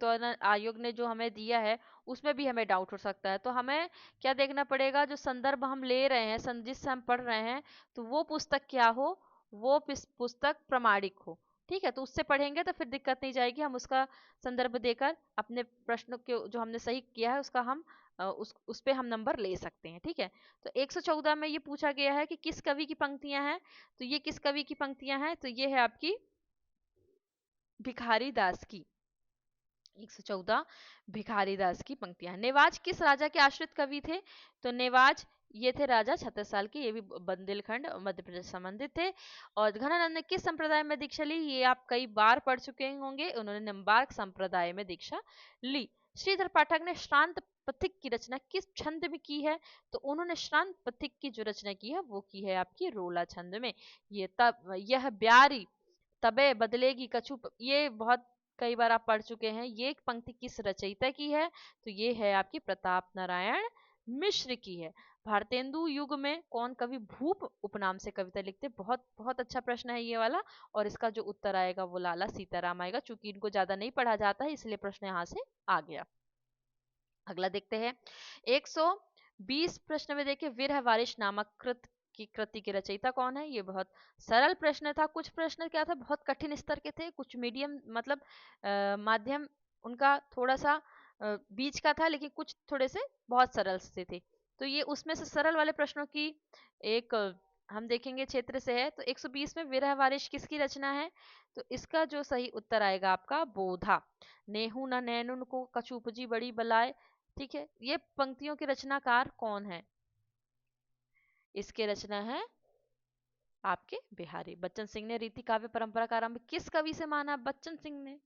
ने जो हमें दिया है उसमें भी हमें डाउट हो सकता है। तो हमें क्या देखना पड़ेगा? जो संदर्भ हम ले रहे हैं, जिससे हम पढ़ रहे हैं, तो वो पुस्तक क्या हो? वो पुस्तक प्रामाणिक हो। ठीक है, तो उससे पढ़ेंगे तो फिर दिक्कत नहीं जाएगी। हम उसका संदर्भ देकर अपने प्रश्न के जो हमने सही किया है उसका हम उस पे हम नंबर ले सकते हैं। ठीक है, तो 114 में ये पूछा गया है कि किस कवि की पंक्तियां हैं। तो ये किस कवि की पंक्तियां हैं? तो ये है आपकी भिखारी दास की। 114 भिखारी दास की पंक्तियां। नेवाज किस राजा के आश्रित कवि थे? तो नेवाज ये थे राजा छत्रसाल के, ये भी बुंदेलखंड मध्य प्रदेश संबंधित थे। और घनानंद ने किस संप्रदाय में दीक्षा ली? ये आप कई बार पढ़ चुके होंगे, उन्होंने निम्बार्क संप्रदाय में दीक्षा ली। श्रीधर पाठक ने श्रांत पथिक की रचना किस छंद में की है? तो उन्होंने श्रांत पथिक की जो रचना की है वो की है आपकी रोला छंद में। ये तब यह ब्यारी तबे बदलेगी कछु, ये बहुत कई बार आप पढ़ चुके हैं। ये एक पंक्ति किस रचयिता की है? तो ये है आपकी प्रताप नारायण मिश्र की है। भारतेंदु युग में कौन कवि भूप उपनाम से कविता लिखते? बहुत बहुत अच्छा प्रश्न है ये वाला। और इसका जो उत्तर आएगा वो लाला सीताराम आएगा। चूंकि इनको ज्यादा नहीं पढ़ा जाता है इसलिए प्रश्न यहाँ से आ गया। अगला देखते हैं 120 प्रश्न में। देखिए विरह वारिश नामक कृति के रचयिता कौन है? ये बहुत सरल प्रश्न था। कुछ प्रश्न क्या था, बहुत कठिन स्तर के थे, कुछ मीडियम मतलब माध्यम उनका थोड़ा सा बीच का था, लेकिन कुछ थोड़े से बहुत सरल से थे। तो ये उसमें से सरल वाले प्रश्नों की एक हम देखेंगे क्षेत्र से है। तो 120 में विरह वारिश किसकी रचना है? तो इसका जो सही उत्तर आएगा आपका बोधा। नेहू न नैनुन को कछु उपजी बड़ी बलाय। ठीक है, ये पंक्तियों के रचनाकार कौन है? इसके रचना है आपके बिहारी बच्चन सिंह ने। रीति काव्य परंपरा का आरंभ किस कवि से माना? बच्चन सिंह ने।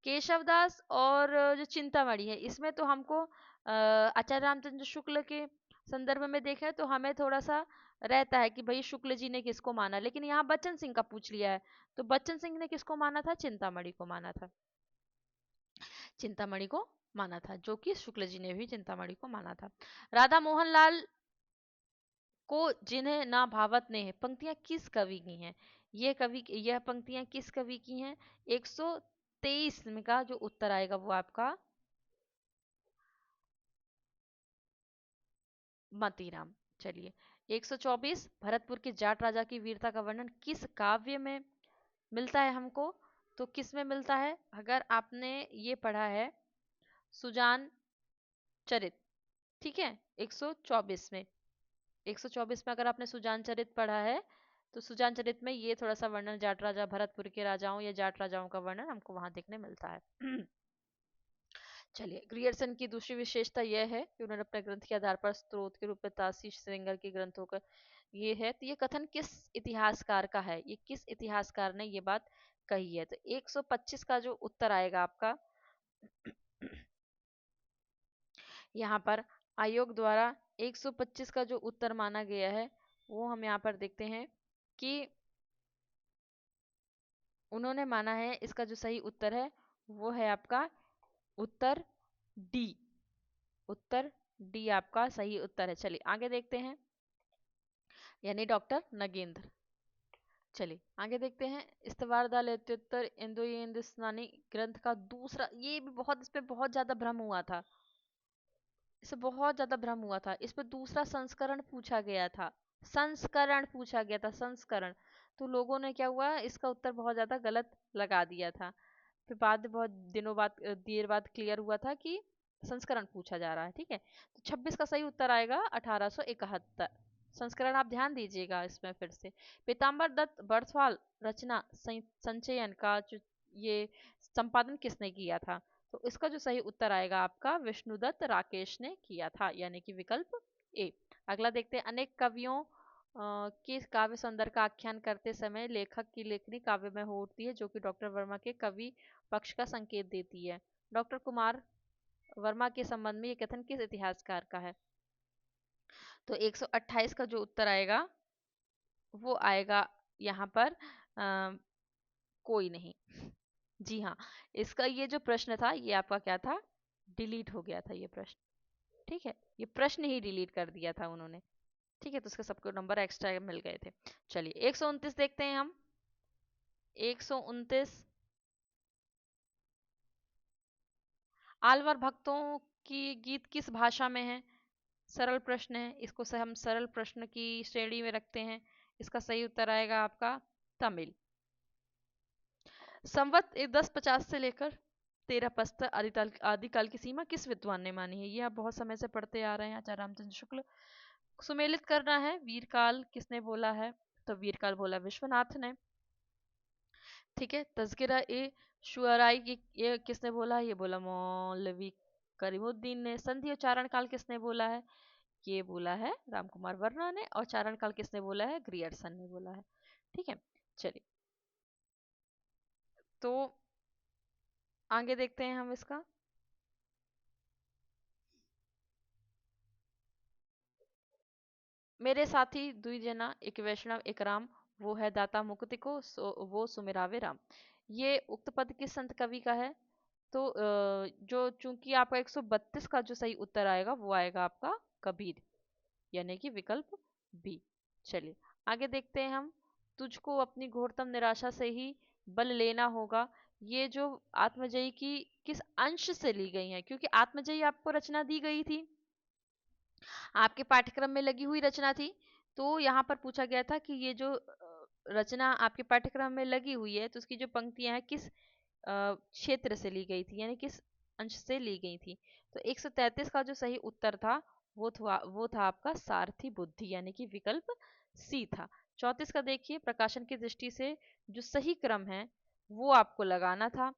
केशवदास और जो चिंतामणि है इसमें तो हमको आचार्य रामचंद्र शुक्ल के संदर्भ में देखें तो हमें थोड़ा सा रहता है कि भाई शुक्ल जी ने किसको माना, लेकिन यहाँ बच्चन सिंह का पूछ लिया है। तो बच्चन सिंह ने किसको माना था? चिंतामणि को माना था। चिंतामणि को माना था, जो कि शुक्ल जी ने भी चिंतामणि को माना था। राधा मोहन लाल को जिन्हें ना भावत ने है, पंक्तियां किस कवि की हैं? यह पंक्तियां किस कवि की हैं? 123 में का जो उत्तर आएगा वो आपका मतीराम। चलिए 124 भरतपुर के जाट राजा की वीरता का वर्णन किस काव्य में मिलता है हमको? तो किस में मिलता है? अगर आपने ये पढ़ा है सुजान चरित, ठीक है, 124 में, 124 में अगर आपने सुजान चरित पढ़ा है तो सुजान चरित में ये थोड़ा सा वर्णन जाट राजा भरतपुर के राजाओं या जाट राजाओं का वर्णन हमको वहां देखने मिलता है। चलिए, ग्रियर्सन की दूसरी विशेषता यह है कि उन्होंने अपने ग्रंथ के आधार पर स्रोत के रूप में तासी श्रृंगार के ग्रंथों का ये है। तो ये कथन किस इतिहासकार का है? ये किस इतिहासकार ने ये बात कही है? तो 125 का जो उत्तर आएगा आपका यहाँ पर आयोग द्वारा 125 का जो उत्तर माना गया है वो हम यहाँ पर देखते हैं कि उन्होंने माना है, इसका जो सही उत्तर है वो है आपका उत्तर डी। उत्तर डी आपका सही उत्तर है। चलिए आगे देखते हैं, यानी डॉक्टर नगेंद्र। चलिए आगे देखते हैं, इस्तवार दल इत्युत्तर इंदो हिंदुस्तानी ग्रंथ का दूसरा, ये भी बहुत, इस पे बहुत ज्यादा भ्रम हुआ था, इससे बहुत ज्यादा भ्रम हुआ था, इस पे दूसरा संस्करण पूछा गया था, संस्करण पूछा गया था, संस्करण। तो लोगों ने क्या हुआ, इसका उत्तर बहुत ज्यादा गलत लगा दिया था। फिर बाद में बहुत दिनों बाद, देर बाद क्लियर हुआ था कि संस्करण पूछा जा रहा है, ठीक है। तो 26 का सही उत्तर आएगा 1871। संस्करण आप ध्यान दीजिएगा इसमें फिर से। पीताम्बर दत्त बर्थवाल रचना संचयन का जो ये संपादन किसने किया था? तो इसका जो सही उत्तर आएगा आपका विष्णुदत्त राकेश ने किया था, यानी कि विकल्प ए। अगला देखते हैं, अनेक कवियों के काव्य सौंदर्य का आख्यान करते समय लेखक की लेखनी काव्य में होती है, जो कि डॉक्टर वर्मा के कवि पक्ष का संकेत देती है। डॉक्टर कुमार वर्मा के संबंध में ये कथन किस इतिहासकार का है? तो 128 का जो उत्तर आएगा वो आएगा यहाँ पर कोई नहीं। जी हाँ, इसका ये जो प्रश्न था ये आपका क्या था, डिलीट हो गया था ये प्रश्न, ठीक है, ये प्रश्न ही डिलीट कर दिया था उन्होंने, ठीक है। तो उसके सबको नंबर एक्स्ट्रा मिल गए थे। चलिए 129 देखते हैं हम। 129, आलवर भक्तों की गीत किस भाषा में है? सरल प्रश्न है, इसको से हम सरल प्रश्न की श्रेणी में रखते हैं। इसका सही उत्तर आएगा आपका तमिल। संवत 1050 से लेकर 1350 आदिकाल की सीमा किस विद्वान ने मानी है? ये आप बहुत समय से पढ़ते आ रहे हैं, आचार्य रामचंद्र शुक्ल। सुमेलित करना है, वीरकाल किसने बोला है? तो वीरकाल बोला विश्वनाथ ने, ठीक है। तज़किरा ए शुअराई की ये किसने बोला है? ये बोला मौलवी करीमुद्दीन ने। संधि और चारण काल किसने बोला है? ये बोला है रामकुमार वर्मा ने। और चारण काल किसने बोला है? ग्रियर्सन ने बोला है, ठीक है। चलिए तो आगे देखते हैं हम इसका। मेरे साथी दुई जना, एक वैष्णव एक राम, वो है दाता मुक्ति को वो सुमिरावे राम। ये उक्त पद किस संत कवि का है? तो जो चूंकि आपका 132 का जो सही उत्तर आएगा वो आएगा आपका कबीर, यानी कि विकल्प बी। चलिए आगे देखते हैं हम। तुझको अपनी घोरतम निराशा से ही बल लेना होगा, ये जो आत्मजयी की किस अंश से ली गई है? क्योंकि आत्मजयी आपको रचना दी गई थी, आपके पाठ्यक्रम में लगी हुई रचना थी। तो यहाँ पर पूछा गया था कि ये जो रचना आपके पाठ्यक्रम में लगी हुई है तो उसकी जो पंक्तियां हैं किस क्षेत्र से ली गई थी, यानी किस अंश से ली गई थी? तो 133 का जो सही उत्तर था वो था आपका सारथी बुद्धि, यानी कि विकल्प सी था। 34 का देखिए, प्रकाशन की दृष्टि से जो सही क्रम है वो आपको लगाना था।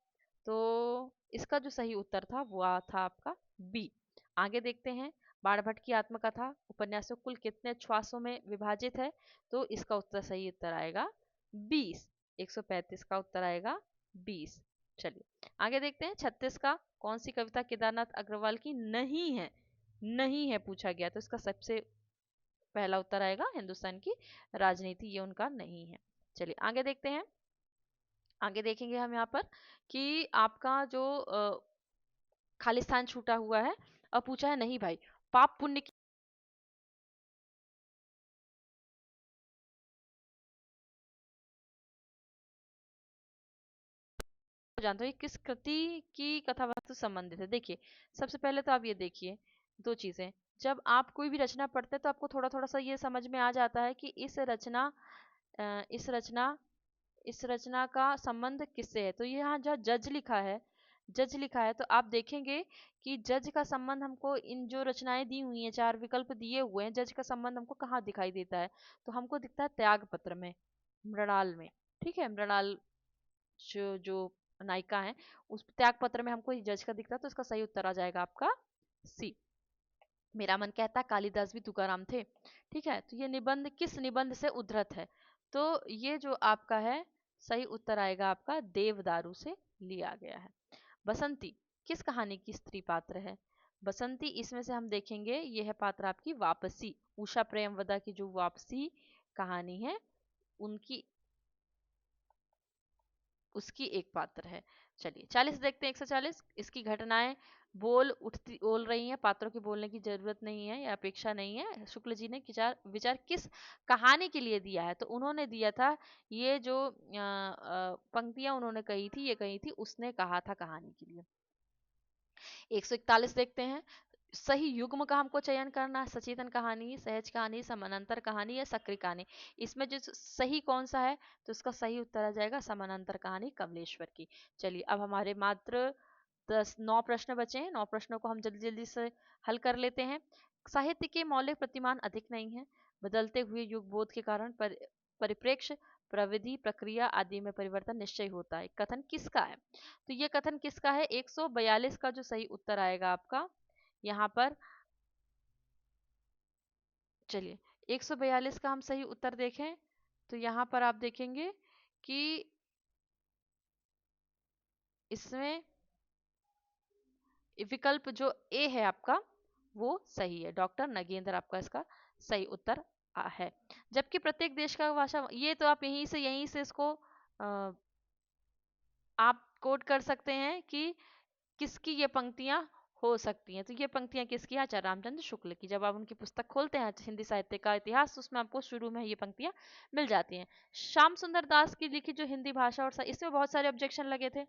तो इसका जो सही उत्तर था वो था आपका बी। आगे देखते हैं, बाणभट्ट की आत्मकथा उपन्यासों कुल कितने श्वासों में विभाजित है? तो इसका उत्तर सही उत्तर आएगा 20। 135 का उत्तर आएगा 20। चलिए आगे देखते हैं, 36 का, कौन सी कविता केदारनाथ अग्रवाल की नहीं है? नहीं है पूछा गया, तो इसका सबसे पहला उत्तर आएगा हिंदुस्तान की राजनीति, ये उनका नहीं है। चलिए आगे देखते हैं। आगे देखेंगे हम यहाँ पर कि आपका जो खालिस्तान छूटा हुआ है, और पूछा है नहीं भाई, पाप पुण्य की जानते हो ये किस कृति की कथा वस्तु संबंधित है? देखिए सबसे पहले तो आप ये देखिए दो चीजें, जब आप कोई भी रचना पढ़ते हैं तो आपको थोड़ा थोड़ा सा ये समझ में आ जाता है कि इस रचना इस रचना का संबंध किससे है? तो यहाँ जो जज लिखा है, जज लिखा है, तो आप देखेंगे कि जज का संबंध हमको इन जो रचनाएं दी हुई हैं, 4 विकल्प दिए हुए हैं, जज का संबंध हमको कहाँ दिखाई देता है? तो हमको दिखता है त्याग पत्र में, मृणाल में। ठीक है, मृणाल जो जो नायिका है, उस त्याग पत्र में हमको जज का दिखता है, तो इसका सही उत्तर आ जाएगा आपका सी। मेरा मन कहता है कालिदास भी तुकाराम थे। ठीक है, तो ये निबंध किस निबंध से उद्धृत है? तो ये जो आपका है, सही उत्तर आएगा आपका देवदारू से लिया गया है। बसंती किस कहानी की स्त्री पात्र है? बसंती, इसमें से हम देखेंगे ये है पात्र आपकी वापसी, उषा प्रेमवदा की जो वापसी कहानी है उनकी, उसकी एक पात्र है। चलिए 40 देखते हैं, 140। इसकी घटनाएं बोल रही हैं, पात्रों के बोलने की जरूरत नहीं है या अपेक्षा नहीं है। शुक्ल जी ने विचार विचार किस कहानी के लिए दिया है? तो उन्होंने दिया था, ये जो पंक्तियां उन्होंने कही थी, ये कही थी उसने कहा था कहानी के लिए। 141 देखते हैं। सही युग्म का हमको चयन करना है, सचेतन कहानी, सहज कहानी, समानांतर कहानी या सक्रिय कहानी। इसमें जो सही कौन सा है? तो इसका सही उत्तर आ जाएगा समानांतर कहानी कमलेश्वर की। चलिए अब हमारे मात्र 9 प्रश्न बचे हैं। 9 प्रश्नों को हम जल्दी जल्दी से हल कर लेते हैं। साहित्य के मौलिक प्रतिमान अधिक नहीं है, बदलते हुए युग बोध के कारण परिप्रेक्ष्य, प्रविधि, प्रक्रिया आदि में परिवर्तन निश्चय होता है। कथन किसका है? तो ये कथन किसका है? 142 का जो सही उत्तर आएगा आपका यहाँ पर। चलिए 142 का हम सही उत्तर देखें तो यहाँ पर आप देखेंगे कि इसमें विकल्प जो ए है आपका वो सही है, डॉक्टर नगेंद्र आपका इसका सही उत्तर है। जबकि प्रत्येक देश का भाषा, ये तो आप यहीं से इसको आप कोट कर सकते हैं कि किसकी ये पंक्तियां हो सकती हैं। तो ये पंक्तियां किसकी हैं? आचार्य रामचंद्र शुक्ल की। जब आप उनकी पुस्तक खोलते हैं हिंदी साहित्य का इतिहास, उसमें आपको शुरू में ये पंक्तियां मिल जाती हैं। श्याम सुंदर दास की लिखी जो हिंदी भाषा और इसमें बहुत सारे ऑब्जेक्शन लगे थे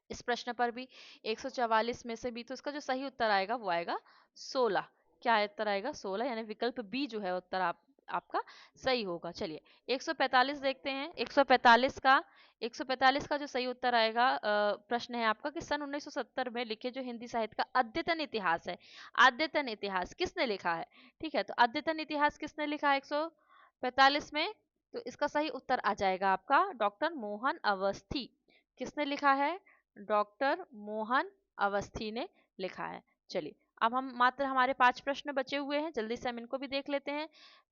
इस प्रश्न पर भी, 144 में से भी। तो इसका जो सही उत्तर आएगा वो आएगा 16। क्या उत्तर आएगा? 16, यानी विकल्प बी जो है उत्तर आपका सही होगा। चलिए 145 देखते हैं। 145 का जो सही उत्तर आएगा, प्रश्न है आपका कि सन 1970 में लिखे जो हिंदी साहित्य का अद्यतन इतिहास है, अद्यतन इतिहास किसने लिखा है? ठीक है, तो अद्यतन इतिहास किसने लिखा है 145 में? तो इसका सही उत्तर आ जाएगा आपका डॉक्टर मोहन अवस्थी। किसने लिखा है? डॉक्टर मोहन अवस्थी ने लिखा है। चलिए अब हम मात्र हमारे 5 प्रश्न बचे हुए हैं, जल्दी से हम इनको भी देख लेते हैं।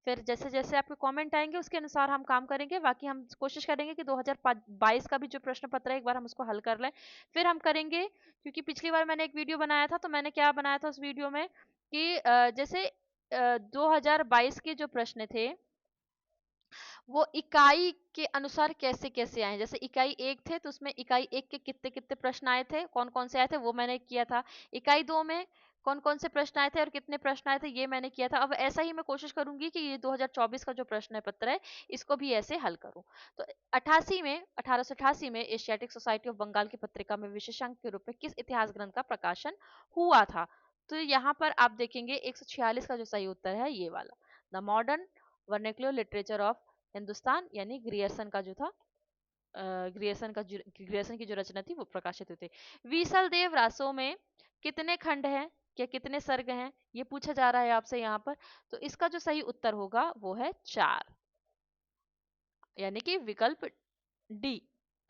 फिर जैसे जैसे आपके कमेंट आएंगे उसके अनुसार हम काम करेंगे। बाकी हम कोशिश करेंगे कि 2022 का भी जो प्रश्न पत्र है एक बार हम उसको हल कर लें। फिर हम करेंगे, क्योंकि पिछली बार मैंने एक वीडियो बनाया था, तो मैंने क्या बनाया था उस वीडियो में कि जैसे 2022 के जो प्रश्न थे वो इकाई के अनुसार कैसे कैसे आए। जैसे इकाई 1 थे तो उसमें इकाई 1 के कितने कितने प्रश्न आए थे, कौन कौन से आए थे वो मैंने किया था। इकाई 2 में कौन कौन से प्रश्न आए थे और कितने प्रश्न आए थे ये मैंने किया था। अब ऐसा ही मैं कोशिश करूंगी कि ये 2024 का जो प्रश्न पत्र है इसको भी ऐसे हल करूं। तो 1888 में एशियाटिक सोसाइटी ऑफ बंगाल की पत्रिका में विशेषांक के रूप में किस इतिहास ग्रंथ का प्रकाशन हुआ था? तो यहाँ पर आप देखेंगे 146 का जो सही उत्तर है ये वाला, the modern vernacular literature of Hindustan, यानी ग्रियर्सन का जो था, ग्रियर्सन की जो रचना थी वो प्रकाशित हुई थी। विसल देव रासो में कितने खंड हैं या कितने सर्ग हैं ये पूछा जा रहा है आपसे यहाँ पर। तो इसका जो सही उत्तर होगा वो है 4, यानी कि विकल्प डी।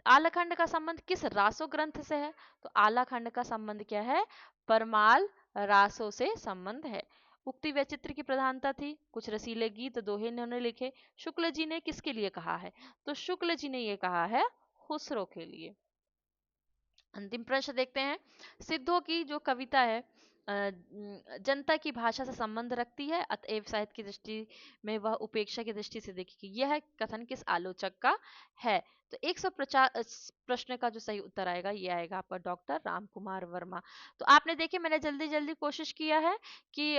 आलाखंड का संबंध किस रासो ग्रंथ से है? तो आलाखंड का संबंध क्या है? परमाल रासो से संबंध है। उक्ति वैचित्र की प्रधानता थी, कुछ रसीले गीत दोहे इन्होंने लिखे। शुक्ल जी ने किसके लिए कहा है? तो शुक्ल जी ने ये कहा है खुसरो के लिए। अंतिम प्रश्न देखते हैं। सिद्धों की जो कविता है जनता की भाषा से संबंध रखती है, अतएव साहित्य की दृष्टि में वह उपेक्षा की दृष्टि से देखेगी। यह कथन किस आलोचक का है? तो 150 प्रश्न का जो सही उत्तर आएगा ये आएगा आपका डॉक्टर राम कुमार वर्मा। तो आपने देखे मैंने जल्दी जल्दी कोशिश किया है कि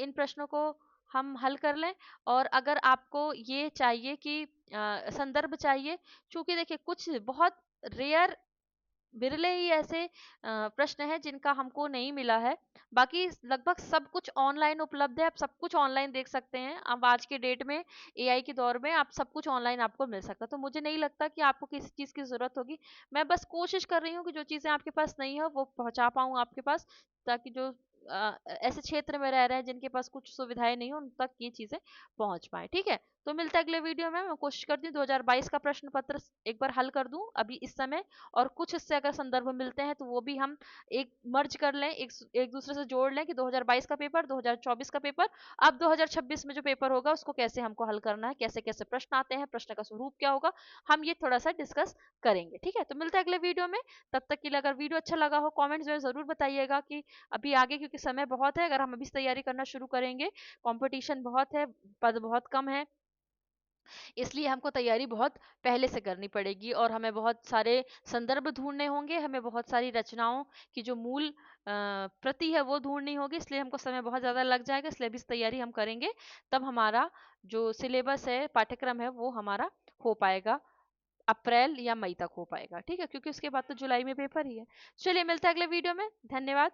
इन प्रश्नों को हम हल कर लें। और अगर आपको ये चाहिए कि संदर्भ चाहिए, क्योंकि देखिए कुछ बहुत रेयर विरले ही ऐसे प्रश्न हैं जिनका हमको नहीं मिला है। बाकी लगभग सब कुछ ऑनलाइन उपलब्ध है, आप सब कुछ ऑनलाइन देख सकते हैं। अब आज के डेट में एआई के दौर में आप सब कुछ ऑनलाइन आपको मिल सकता है, तो मुझे नहीं लगता कि आपको किसी चीज़ की ज़रूरत होगी। मैं बस कोशिश कर रही हूँ कि जो चीज़ें आपके पास नहीं है वो पहुँचा पाऊँ आपके पास, ताकि जो ऐसे क्षेत्र में रह रहे हैं जिनके पास कुछ सुविधाएं नहीं हो उन तक ये चीज़ें पहुँच पाएँ। ठीक है? तो मिलता है अगले वीडियो में। मैं कोशिश करती हूँ 2022 का प्रश्न पत्र एक बार हल कर दूँ अभी इस समय, और कुछ इससे अगर संदर्भ मिलते हैं तो वो भी हम एक मर्ज कर लें, एक दूसरे से जोड़ लें कि 2022 का पेपर, 2024 का पेपर, अब 2026 में जो पेपर होगा उसको कैसे हमको हल करना है, कैसे कैसे प्रश्न आते हैं, प्रश्न का स्वरूप क्या होगा, हम ये थोड़ा सा डिस्कस करेंगे। ठीक है, तो मिलता है अगले वीडियो में। तब तक के लिए अगर वीडियो अच्छा लगा हो कमेंट्स में जरूर बताइएगा कि अभी आगे, क्योंकि समय बहुत है, अगर हम अभी से तैयारी करना शुरू करेंगे, कंपटीशन बहुत है, पद बहुत कम है, इसलिए हमको तैयारी बहुत पहले से करनी पड़ेगी और हमें बहुत सारे संदर्भ ढूंढने होंगे, हमें बहुत सारी रचनाओं की जो मूल प्रति है वो ढूंढनी होगी, इसलिए हमको समय बहुत ज़्यादा लग जाएगा। इसलिए अभी से तैयारी हम करेंगे तब हमारा जो सिलेबस है, पाठ्यक्रम है, वो हमारा हो पाएगा, अप्रैल या मई तक हो पाएगा। ठीक है, क्योंकि उसके बाद तो जुलाई में पेपर ही है। चलिए मिलते हैं अगले वीडियो में। धन्यवाद।